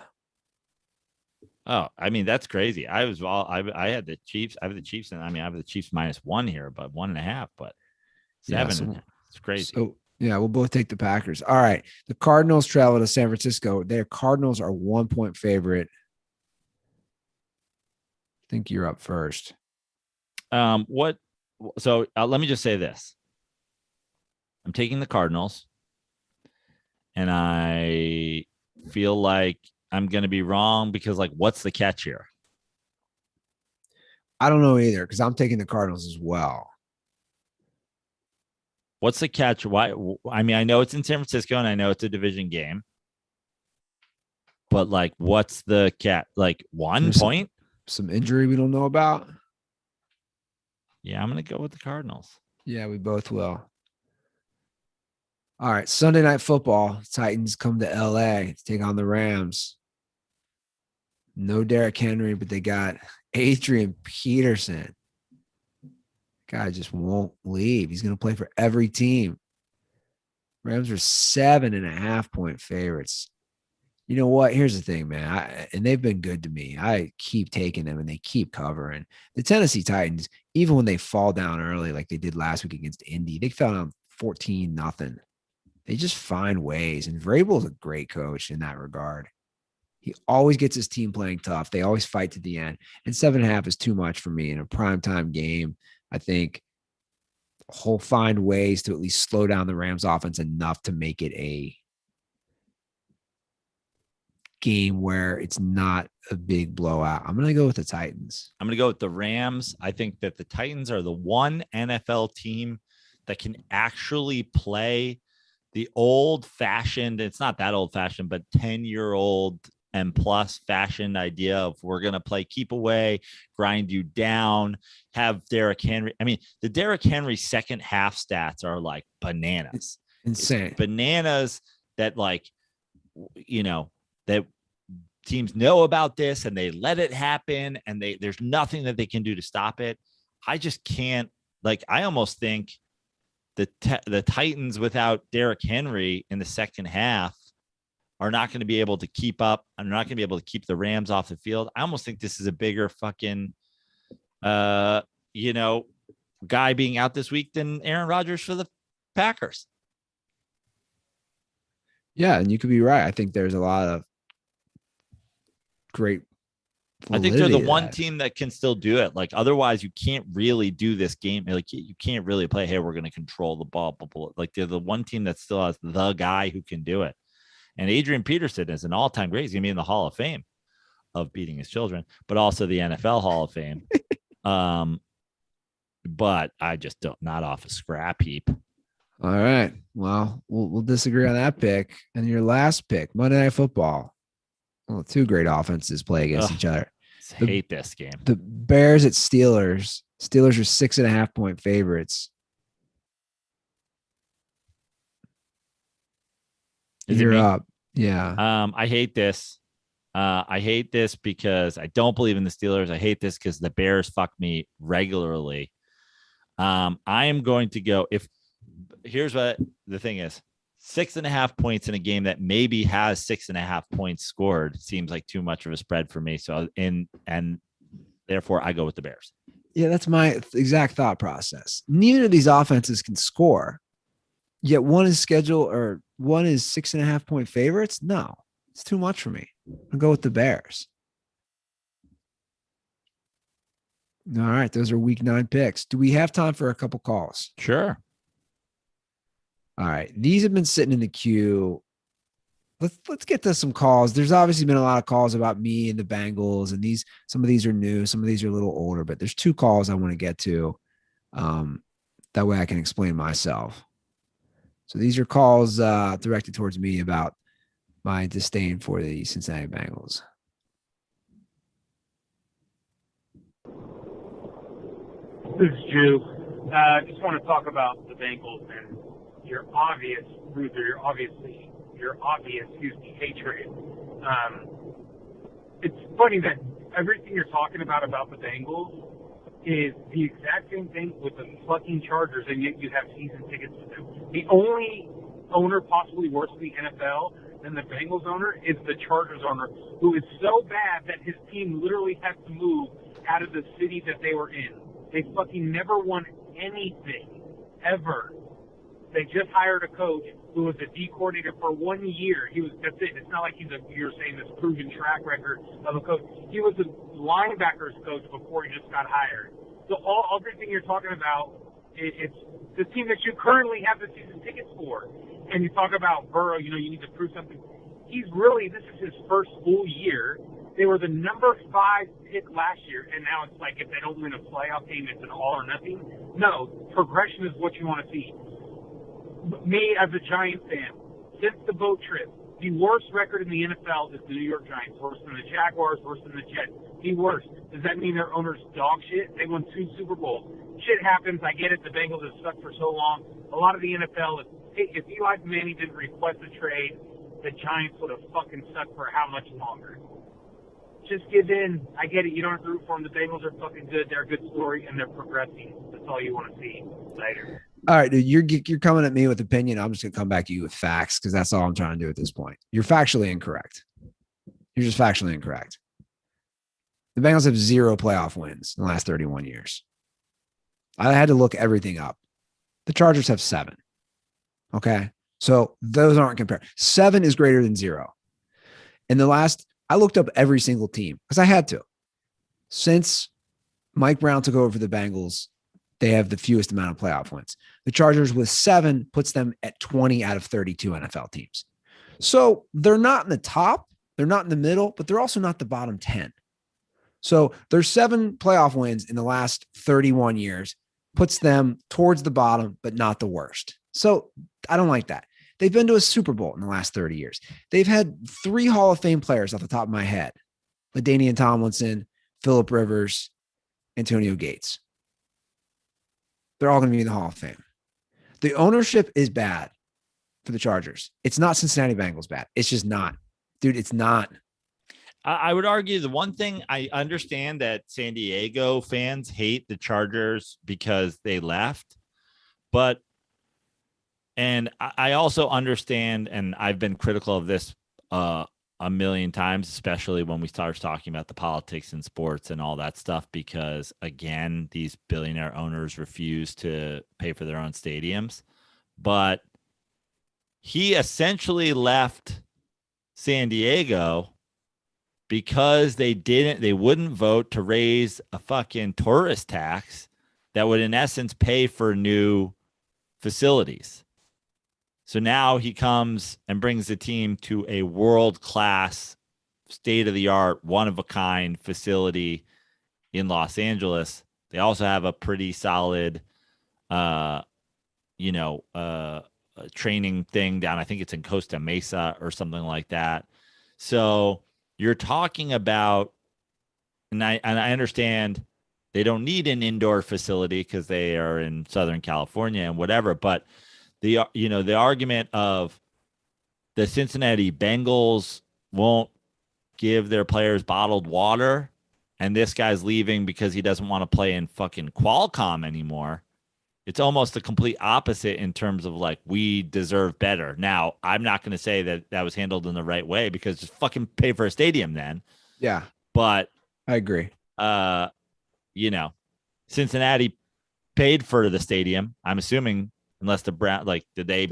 Oh, I mean, that's crazy. I had the Chiefs. I have the Chiefs, and I have the Chiefs -1 here, but 1.5, but Yeah. 7. It's crazy. So yeah, we'll both take the Packers. All right. The Cardinals travel to San Francisco. Their Cardinals are 1-point favorite. I think you're up first. What? So let me just say this. I'm taking the Cardinals, and I feel like I'm going to be wrong because, like, what's the catch here? I don't know either because I'm taking the Cardinals as well. What's the catch? Why? I mean, I know it's in San Francisco and I know it's a division game, but like, what's the catch? Like 1 point? Some injury we don't know about. Yeah, I'm going to go with the Cardinals. Yeah, we both will. All right. Sunday Night Football. Titans come to LA to take on the Rams. No Derrick Henry, but they got Adrian Peterson. Guy just won't leave. He's going to play for every team. Rams are 7.5-point favorites. You know what? Here's the thing, man. And they've been good to me. I keep taking them and they keep covering. The Tennessee Titans, even when they fall down early, like they did last week against Indy, they fell down 14-0. They just find ways. And Vrabel's a great coach in that regard. He always gets his team playing tough. They always fight to the end. And 7.5 is too much for me in a primetime game. I think he'll find ways to at least slow down the Rams offense enough to make it a game where it's not a big blowout. I'm going to go with the Titans. I'm going to go with the Rams. I think that the Titans are the one NFL team that can actually play the old-fashioned, it's not that old-fashioned, but 10-year-old and plus fashioned idea of we're going to play keep away, grind you down, have Derrick Henry. I mean, the Derrick Henry second half stats are like bananas. It's insane. It's bananas that, like, you know, that teams know about this and they let it happen and there's nothing that they can do to stop it. I just can't, like, I almost think the Titans without Derrick Henry in the second half are not going to be able to keep up. I'm not going to be able to keep the Rams off the field. I almost think this is a bigger fucking, guy being out this week than Aaron Rodgers for the Packers. Yeah, and you could be right. I think there's a lot of great. I think they're the one team that can still do it. Like, otherwise you can't really do this game. Like, you can't really play, hey, we're going to control the ball. Like, they're the one team that still has the guy who can do it. And Adrian Peterson is an all-time great. He's going to be in the Hall of Fame of beating his children, but also the NFL Hall of Fame. But I just don't, not off a scrap heap. All right. Well, we'll disagree on that pick. And your last pick, Monday Night Football. Well, two great offenses play against each other. I hate this game. The Bears at Steelers. Steelers are 6.5-point favorites. You're up. Yeah. I hate this. I hate this because I don't believe in the Steelers. I hate this because the Bears fuck me regularly. I am going to go here's what the thing is. 6.5 points in a game that maybe has 6.5 points scored seems like too much of a spread for me. So and therefore I go with the Bears. Yeah, that's my exact thought process. Neither of these offenses can score. Yet one is 6.5-point favorites. No, it's too much for me. I'll go with the Bears. All right. Those are week 9 picks. Do we have time for a couple calls? Sure. All right. These have been sitting in the queue. Let's get to some calls. There's obviously been a lot of calls about me and the Bengals, and some of these are new, some of these are a little older, but there's 2 calls I want to get to. That way I can explain myself. So these are calls directed towards me about my disdain for the Cincinnati Bengals. This is Drew. Just want to talk about the Bengals and your obvious hatred. It's funny that everything you're talking about the Bengals is the exact same thing with the fucking Chargers, and yet you have season tickets to them. The only owner possibly worse in the NFL than the Bengals owner is the Chargers owner, who is so bad that his team literally has to move out of the city that they were in. They fucking never won anything, ever. They just hired a coach who was a D coordinator for 1 year. That's it. It's not like you're saying this proven track record of a coach. He was a linebackers coach before he just got hired. So all everything you're talking about, it's the team that you currently have the season tickets for. And you talk about Burrow, you need to prove something. This is his first full year. They were the number 5 pick last year, and now it's like if they don't win a playoff game, it's an all or nothing. No, progression is what you want to see. Me, as a Giants fan, since the boat trip, the worst record in the NFL is the New York Giants, worse than the Jaguars, worse than the Jets. The worst. Does that mean their owner's dog shit? They won 2 Super Bowls. Shit happens. I get it. The Bengals have sucked for so long. A lot of the NFL, if Eli Manning didn't request a trade, the Giants would have fucking sucked for how much longer? Just give in. I get it. You don't have to root for them. The Bengals are fucking good. They're a good story, and they're progressing. That's all you want to see. Later. All right, dude, you're coming at me with opinion. I'm just gonna come back to you with facts because that's all I'm trying to do at this point. You're factually incorrect. You're just factually incorrect. The Bengals have 0 playoff wins in the last 31 years. I had to look everything up. The Chargers have 7. Okay, so those aren't compared. 7 is greater than 0. I looked up every single team because I had to. Since Mike Brown took over for the Bengals, they have the fewest amount of playoff wins. The Chargers with 7 puts them at 20 out of 32 NFL teams. So they're not in the top, they're not in the middle, but they're also not the bottom 10. So there's 7 playoff wins in the last 31 years, puts them towards the bottom, but not the worst. So I don't like that. They've been to a Super Bowl in the last 30 years. They've had 3 Hall of Fame players off the top of my head: LaDainian Tomlinson, Phillip Rivers, Antonio Gates. They're all going to be in the Hall of Fame. The ownership is bad for the Chargers. It's not Cincinnati Bengals bad. It's just not. Dude, it's not. I would argue the one thing I understand that San Diego fans hate the Chargers because they left, and I also understand, and I've been critical of this a million times, especially when we start talking about the politics in sports and all that stuff, because again, these billionaire owners refuse to pay for their own stadiums. But he essentially left San Diego because they wouldn't vote to raise a fucking tourist tax that would in essence pay for new facilities. So now he comes and brings the team to a world-class, state-of-the-art, one-of-a-kind facility in Los Angeles. They also have a pretty solid, training thing down. I think it's in Costa Mesa or something like that. So you're talking about, and I understand they don't need an indoor facility because they are in Southern California and whatever, but the argument of the Cincinnati Bengals won't give their players bottled water, and this guy's leaving because he doesn't want to play in fucking Qualcomm anymore. It's almost the complete opposite in terms of like, we deserve better. Now, I'm not going to say that was handled in the right way, because just fucking pay for a stadium then. Yeah. But I agree. Cincinnati paid for the stadium, I'm assuming. Unless the Brown, did they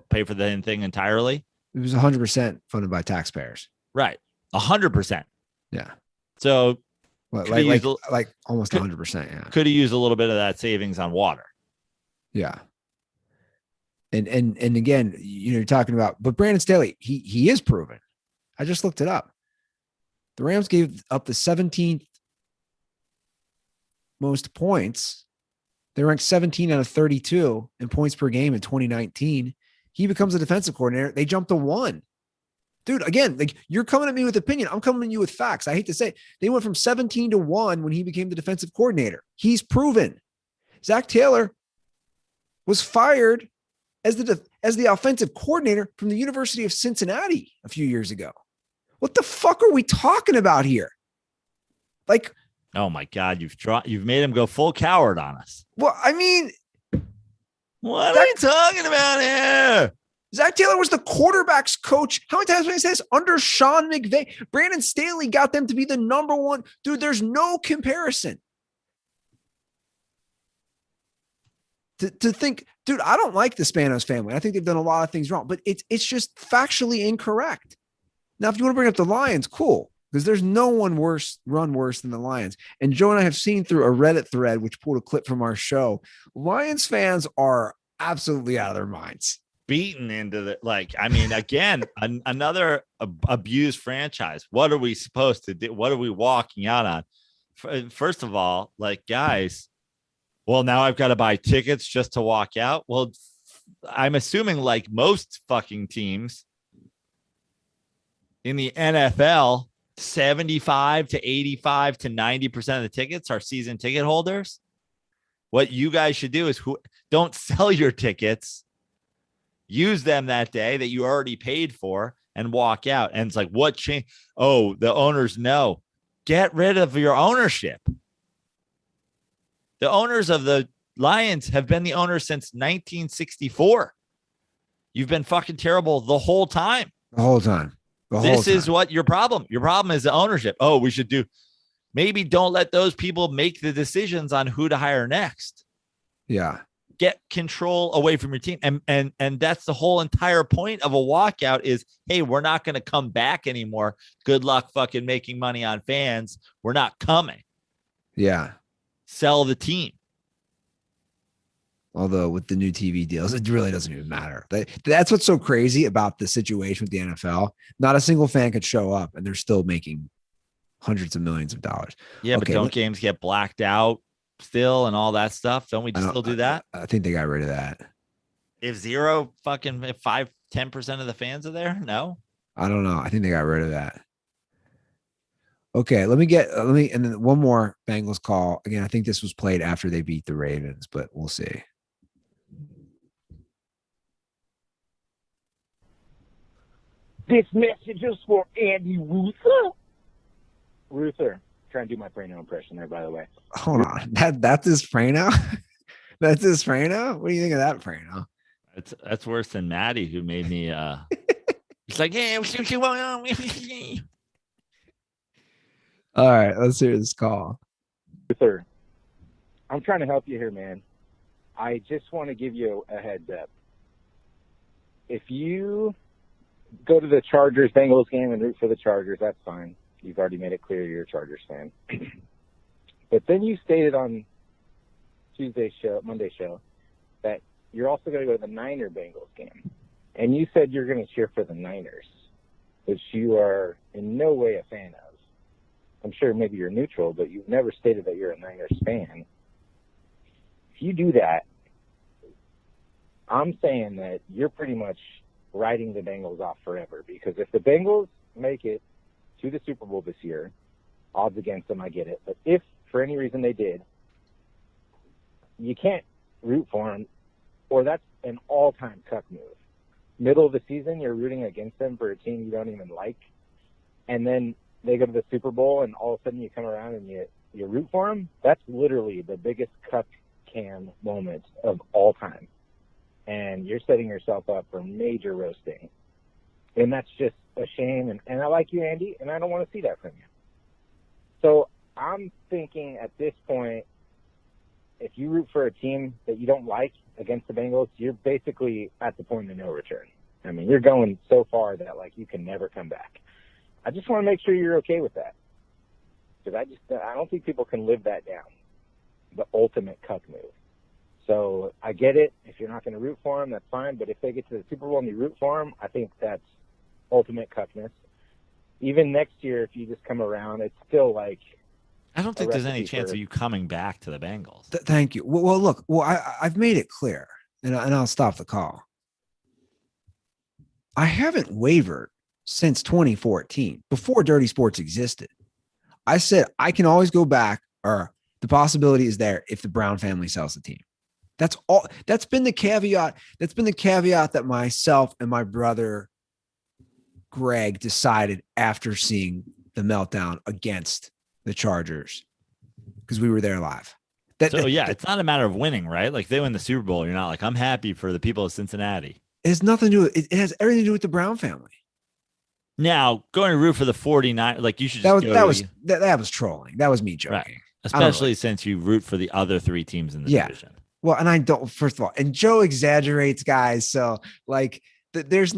pay for the thing entirely? It was 100% funded by taxpayers. Right. 100%. Yeah. So almost 100%. Yeah. Could have used a little bit of that savings on water. Yeah. And again, you're talking about, but Brandon Staley, he is proven. I just looked it up. The Rams gave up the 17th most points. They ranked 17 out of 32 in points per game in 2019. He becomes a defensive coordinator. They jumped to 1. Dude, again, you're coming at me with opinion. I'm coming at you with facts. I hate to say it. They went from 17 to 1 when he became the defensive coordinator. He's proven. Zach Taylor was fired as the offensive coordinator from the University of Cincinnati a few years ago. What the fuck are we talking about here? Oh my God, you've made him go full coward on us. Well, I mean, what are you talking about here? Zach Taylor was the quarterback's coach. How many times did I say this? Under Sean McVay. Brandon Staley got them to be the number one. Dude, there's no comparison. To think, dude, I don't like the Spanos family. I think they've done a lot of things wrong, but it's just factually incorrect. Now, if you want to bring up the Lions, cool, because there's no one worse than the Lions. And Joe and I have seen through a Reddit thread, which pulled a clip from our show, Lions fans are absolutely out of their minds. Beaten into the, like, I mean, again, another abused franchise. What are we supposed to do? What are we walking out on? First of all, like, guys, well, now I've got to buy tickets just to walk out. Well, I'm assuming, like most fucking teams in the NFL, 75 to 85 to 90% of the tickets are season ticket holders. What you guys should do is don't sell your tickets. Use them that day that you already paid for and walk out. And it's like, what change? Oh, the owners know. Get rid of your ownership. The owners of the Lions have been the owners since 1964. You've been fucking terrible the whole time. The whole time. This is what your problem. Your problem is the ownership. Oh, we should do. Maybe don't let those people make the decisions on who to hire next. Yeah. Get control away from your team. And that's the whole entire point of a walkout is, hey, we're not going to come back anymore. Good luck fucking making money on fans. We're not coming. Yeah. Sell the team. Although with the new TV deals, it really doesn't even matter. That's what's so crazy about the situation with the NFL. Not a single fan could show up and they're still making hundreds of millions of dollars. Yeah, okay, but don't games get blacked out still and all that stuff? Don't we still do that? I think they got rid of that. If 5-10% of the fans are there? No. I don't know. I think they got rid of that. Okay, and then one more Bengals call. Again, I think this was played after they beat the Ravens, but we'll see. This message is for Andy Ruther. Ruther, trying to do my Prano impression there, by the way. Hold on. That's his Prano? That's his Prano? What do you think of that Prano? That's worse than Maddie, who made me it's like, yeah, all right, let's hear this call. Ruther, I'm trying to help you here, man. I just want to give you a heads up. If you go to the Chargers-Bengals game and root for the Chargers, that's fine. You've already made it clear you're a Chargers fan. But then you stated on Monday show, that you're also going to go to the Niner-Bengals game. And you said you're going to cheer for the Niners, which you are in no way a fan of. I'm sure maybe you're neutral, but you've never stated that you're a Niners fan. If you do that, I'm saying that you're pretty much writing the Bengals off forever, because if the Bengals make it to the Super Bowl this year, odds against them, I get it. But if for any reason they did, you can't root for them, or that's an all-time cuck move. Middle of the season, you're rooting against them for a team you don't even like, and then they go to the Super Bowl, and all of a sudden you come around and you root for them. That's literally the biggest cuck can moment of all time. And you're setting yourself up for major roasting. And that's just a shame. And I like you, Andy, and I don't want to see that from you. So I'm thinking at this point, if you root for a team that you don't like against the Bengals, you're basically at the point of no return. I mean, you're going so far that, like, you can never come back. I just want to make sure you're okay with that. Because I don't think people can live that down. The ultimate cuck move. So I get it. If you're not going to root for them, that's fine. But if they get to the Super Bowl and you root for them, I think that's ultimate cuckness. Even next year, if you just come around, it's still like. I don't think there's any chance of you coming back to the Bengals. Thank you. Well, look. Well, I've made it clear, and I'll stop the call. I haven't wavered since 2014, before Dirty Sports existed. I said I can always go back, or the possibility is there if the Brown family sells the team. That's all. That's been the caveat. That's been the caveat that myself and my brother Greg decided after seeing the meltdown against the Chargers, because we were there live. It's not a matter of winning, right? Like, they win the Super Bowl, you're not like, I'm happy for the people of Cincinnati. It has nothing to do with it. It has everything to do with the Brown family. Now, going to root for the 49, like you should just that was trolling. That was me joking. Right. Especially since you root for the other 3 teams in the division. Well, and I don't, first of all, and Joe exaggerates, guys. So like there's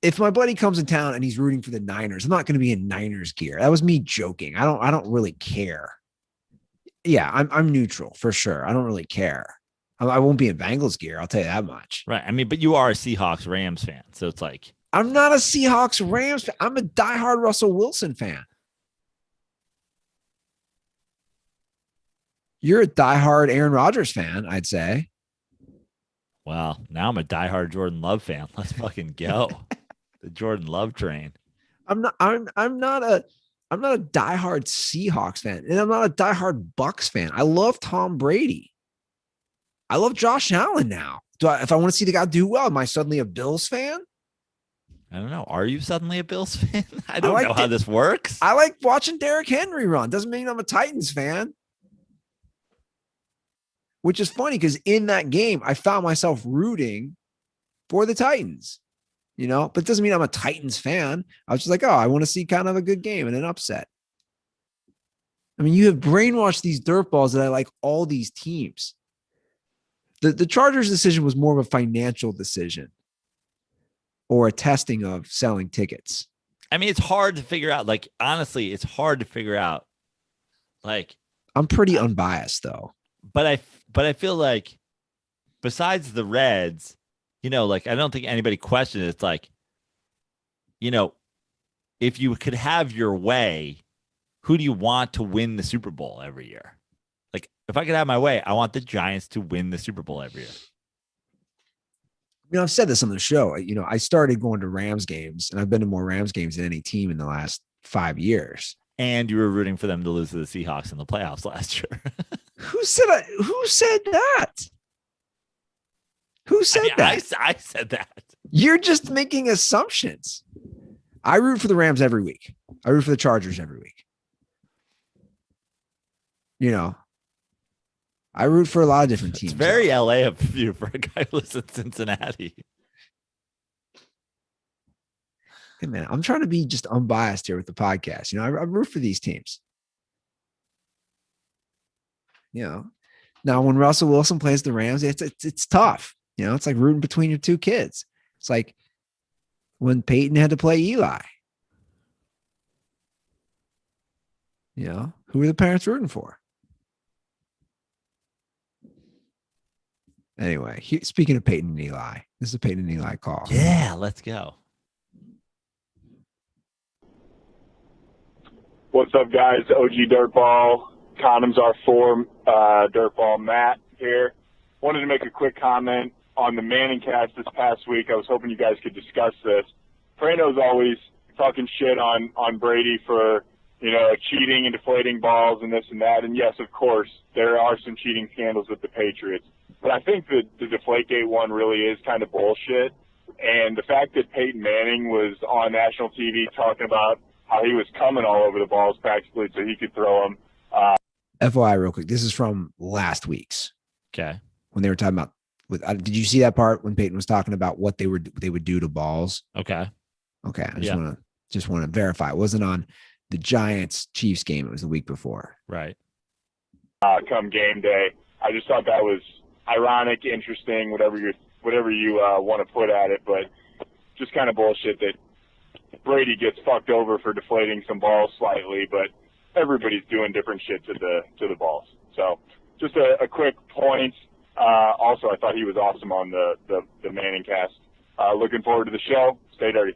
if my buddy comes in town and he's rooting for the Niners, I'm not going to be in Niners gear. That was me joking. I don't really care. Yeah, I'm neutral for sure. I don't really care. I won't be in Bengals gear. I'll tell you that much. Right. I mean, but you are a Seahawks Rams fan. So it's like, I'm not a Seahawks Rams fan. I'm a diehard Russell Wilson fan. You're a diehard Aaron Rodgers fan, I'd say. Well, now I'm a diehard Jordan Love fan. Let's fucking go. The Jordan Love train. I'm not a diehard Seahawks fan, and I'm not a diehard Bucks fan. I love Tom Brady. I love Josh Allen now. If I want to see the guy do well, am I suddenly a Bills fan? I don't know. Are you suddenly a Bills fan? I don't know how this works. I like watching Derrick Henry run. Doesn't mean I'm a Titans fan. Which is funny because in that game, I found myself rooting for the Titans, but it doesn't mean I'm a Titans fan. I was just like, oh, I want to see kind of a good game and an upset. I mean, you have brainwashed these dirtballs that I like all these teams. The Chargers decision was more of a financial decision or a testing of selling tickets. I mean, it's hard to figure out. Like, honestly, it's hard to figure out. Like, I'm pretty unbiased though. But I feel like besides the Reds, like I don't think anybody questioned it. It's like, if you could have your way, who do you want to win the Super Bowl every year? Like, if I could have my way, I want the Giants to win the Super Bowl every year. I've said this on the show. I started going to Rams games, and I've been to more Rams games than any team in the last 5 years. And you were rooting for them to lose to the Seahawks in the playoffs last year. Who said that? Who said that? I said that. You're just making assumptions. I root for the Rams every week. I root for the Chargers every week. I root for a lot of different teams. It's very LA of you for a guy who lives in Cincinnati. Hey man, I'm trying to be just unbiased here with the podcast. I root for these teams. Now when Russell Wilson plays the Rams, it's tough. It's like rooting between your two kids. It's like when Peyton had to play Eli. Who are the parents rooting for? Anyway, speaking of Peyton and Eli, this is a Peyton and Eli call. Yeah, let's go. What's up, guys? OG Dirtball, Condoms Are For Dirtball Matt here. Wanted to make a quick comment on the Manning cast this past week. I was hoping you guys could discuss this. Prano's always talking shit on Brady for, cheating and deflating balls and this and that. And yes, of course, there are some cheating scandals with the Patriots. But I think that the Deflategate one really is kind of bullshit. And the fact that Peyton Manning was on national TV talking about how he was coming all over the balls practically so he could throw them. FYI, real quick, this is from last week's. Okay. When they were talking about, did you see that part when Peyton was talking about what they would do to balls? Okay. Okay. I just want to verify. It wasn't on the Giants Chiefs game. It was the week before. Right. Come game day. I just thought that was ironic, interesting, whatever you want to put at it, but just kind of bullshit that Brady gets fucked over for deflating some balls slightly, but everybody's doing different shit to the balls. So just a quick point. Also, I thought he was awesome on the Manning cast. Looking forward to the show. Stay dirty.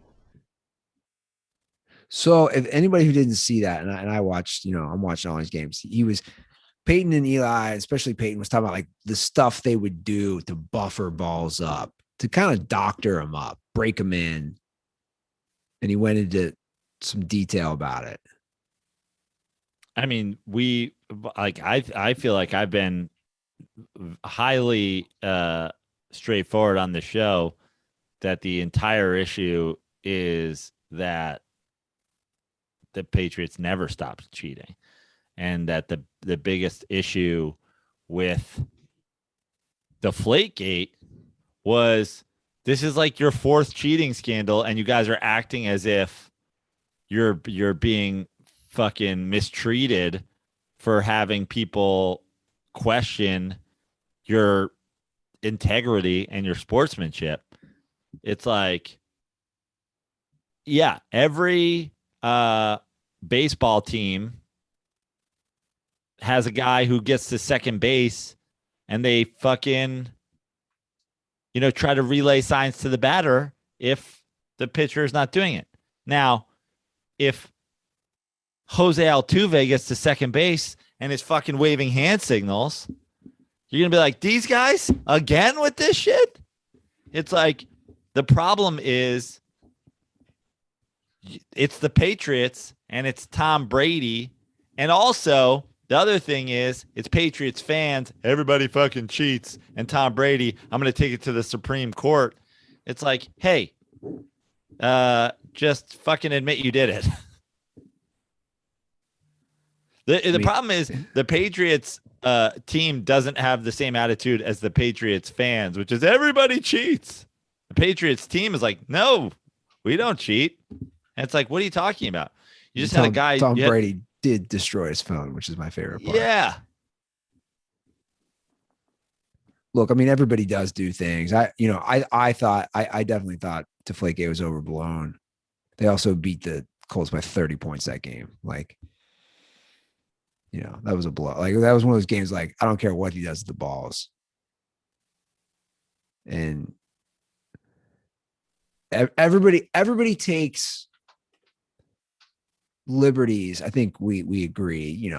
So if anybody who didn't see that, and I watched, I'm watching all these games, Peyton and Eli, especially Peyton, was talking about like the stuff they would do to buffer balls up, to kind of doctor them up, break them in. And he went into some detail about it. I mean, I feel like I've been highly straightforward on the show that the entire issue is that the Patriots never stopped cheating, and that the biggest issue with Deflategate was, this is like your fourth cheating scandal, and you guys are acting as if you're being fucking mistreated for having people question your integrity and your sportsmanship. It's like, yeah, every baseball team has a guy who gets to second base and they fucking, try to relay signs to the batter if the pitcher is not doing it. Now, if Jose Altuve gets to second base and is fucking waving hand signals, you're going to be like, these guys again with this shit? It's like, the problem is it's the Patriots and it's Tom Brady. And also, the other thing is, it's Patriots fans. Everybody fucking cheats. And Tom Brady, I'm going to take it to the Supreme Court. It's like, hey, just fucking admit you did it. The problem is the Patriots team doesn't have the same attitude as the Patriots fans, which is everybody cheats. The Patriots team is like, no, we don't cheat. And it's like, what are you talking about? You just had a guy. Tom Brady did destroy his phone, which is my favorite part. Yeah. Look, I mean, everybody does do things. I definitely thought Deflategate was overblown. They also beat the Colts by 30 points that game. Like, that was a blow. Like, that was one of those games, like, I don't care what he does with the balls. And everybody takes liberties. I think we agree,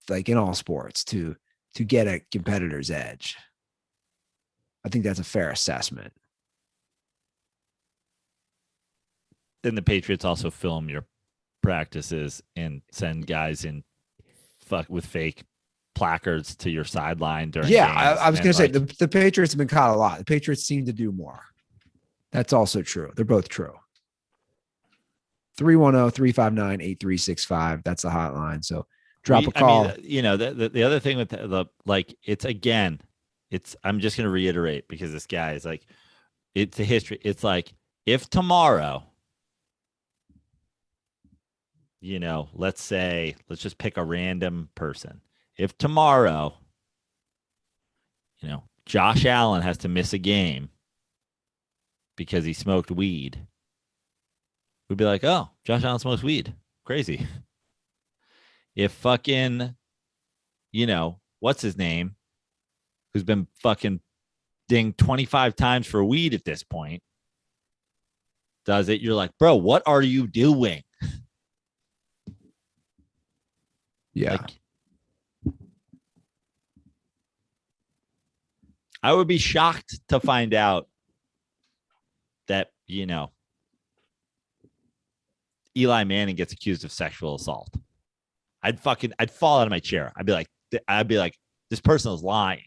like in all sports to get a competitor's edge. I think that's a fair assessment. Then the Patriots also film your practices and send guys in with fake placards to your sideline during games. I was going to say the Patriots have been caught a lot. The Patriots seem to do more. That's also true. They're both true. 310-359-8365. That's the hotline. So drop a call. I mean, the other thing with the I'm just going to reiterate, because this guy is like, it's a history. It's like, if tomorrow, let's just pick a random person. If tomorrow, Josh Allen has to miss a game because he smoked weed, we'd be like, oh, Josh Allen smokes weed. Crazy. If fucking, what's his name, who's been fucking dinged 25 times for weed at this point, does it, you're like, bro, what are you doing? Yeah. Like, I would be shocked to find out that, Eli Manning gets accused of sexual assault. I'd fall out of my chair. I'd be like, this person is lying.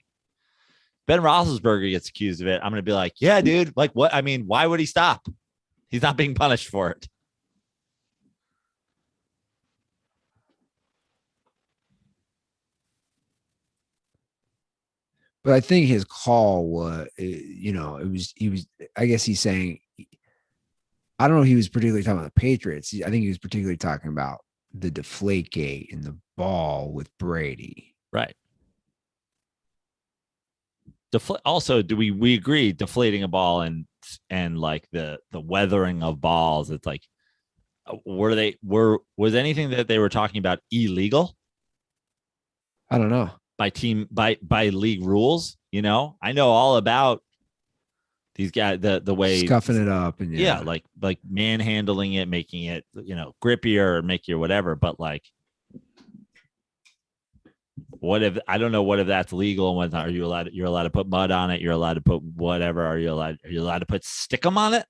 Ben Roethlisberger gets accused of it. I'm going to be like, yeah, dude. Like, what? I mean, why would he stop? He's not being punished for it. But I think his call was, I guess he's saying, I don't know if he was particularly talking about the Patriots. I think he was particularly talking about the Deflategate and the ball with Brady. Right. Also, do we agree deflating a ball and like the weathering of balls? It's like, was anything that they were talking about illegal? I don't know. By league rules, I know all about these guys, the way scuffing it up and like manhandling it, making it, grippier or making or whatever. But like, I don't know what if that's legal and whatnot. You're allowed to put mud on it. You're allowed to put whatever. Are you allowed to put stickum on it?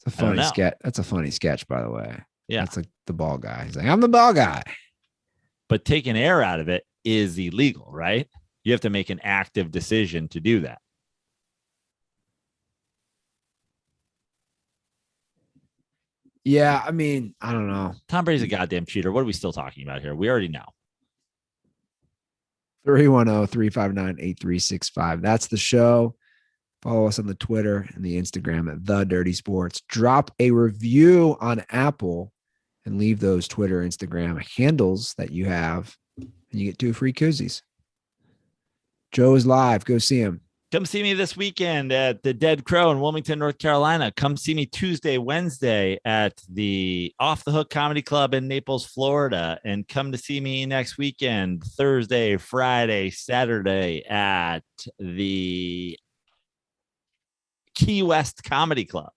It's a funny sketch. That's a funny sketch, by the way. Yeah. That's like the ball guy. He's like, I'm the ball guy. But taking air out of it is illegal, right? You have to make an active decision to do that. Yeah, I mean, I don't know. Tom Brady's a goddamn cheater. What are we still talking about here? We already know. 310-359-8365. That's the show. Follow us on the Twitter and the Instagram at The Dirty Sports. Drop a review on Apple and leave those Twitter, Instagram handles that you have, and you get 2 free koozies. Joe is live. Go see him. Come see me this weekend at the Dead Crow in Wilmington, North Carolina. Come see me Tuesday, Wednesday at the Off the Hook Comedy Club in Naples, Florida. And come to see me next weekend, Thursday, Friday, Saturday at the Key West Comedy Club,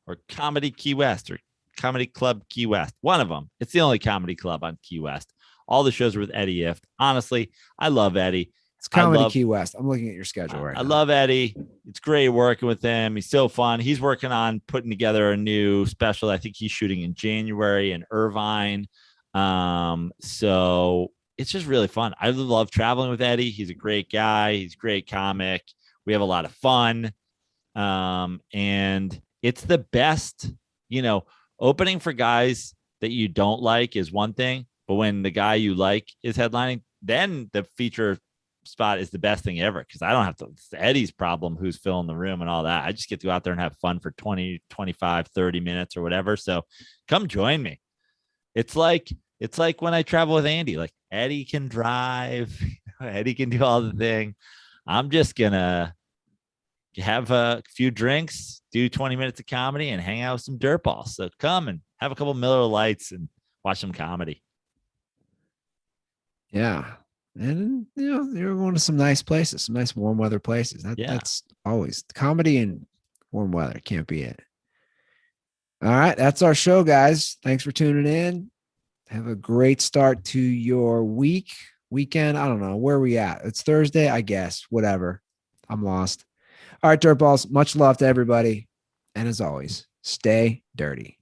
or Comedy Key West, or Comedy Club Key West. One of them. It's the only comedy club on Key West. All the shows are with Eddie Ift. Honestly, I love Eddie. It's Comedy Key West. I'm looking at your schedule right now. I love Eddie. It's great working with him. He's so fun. He's working on putting together a new special. I think he's shooting in January in Irvine. So it's just really fun. I love traveling with Eddie. He's a great guy. He's a great comic. We have a lot of fun. And it's the best, opening for guys that you don't like is one thing, but when the guy you like is headlining, then the feature spot is the best thing ever, because I don't have to, it's Eddie's problem who's filling the room and all that. I just get to go out there and have fun for 20, 25, 30 minutes or whatever. So come join me. It's like when I travel with Andy, like Eddie can drive, Eddie can do all the thing. I'm just gonna have a few drinks, do 20 minutes of comedy, and hang out with some dirtballs. So come and have a couple Miller Lights and watch some comedy. Yeah. And, you're going to some nice places, some nice warm weather places. That's always comedy and warm weather. Can't be it. All right. That's our show, guys. Thanks for tuning in. Have a great start to your weekend. I don't know where we at. It's Thursday, I guess. Whatever. I'm lost. All right, Dirtballs. Much love to everybody. And as always, stay dirty.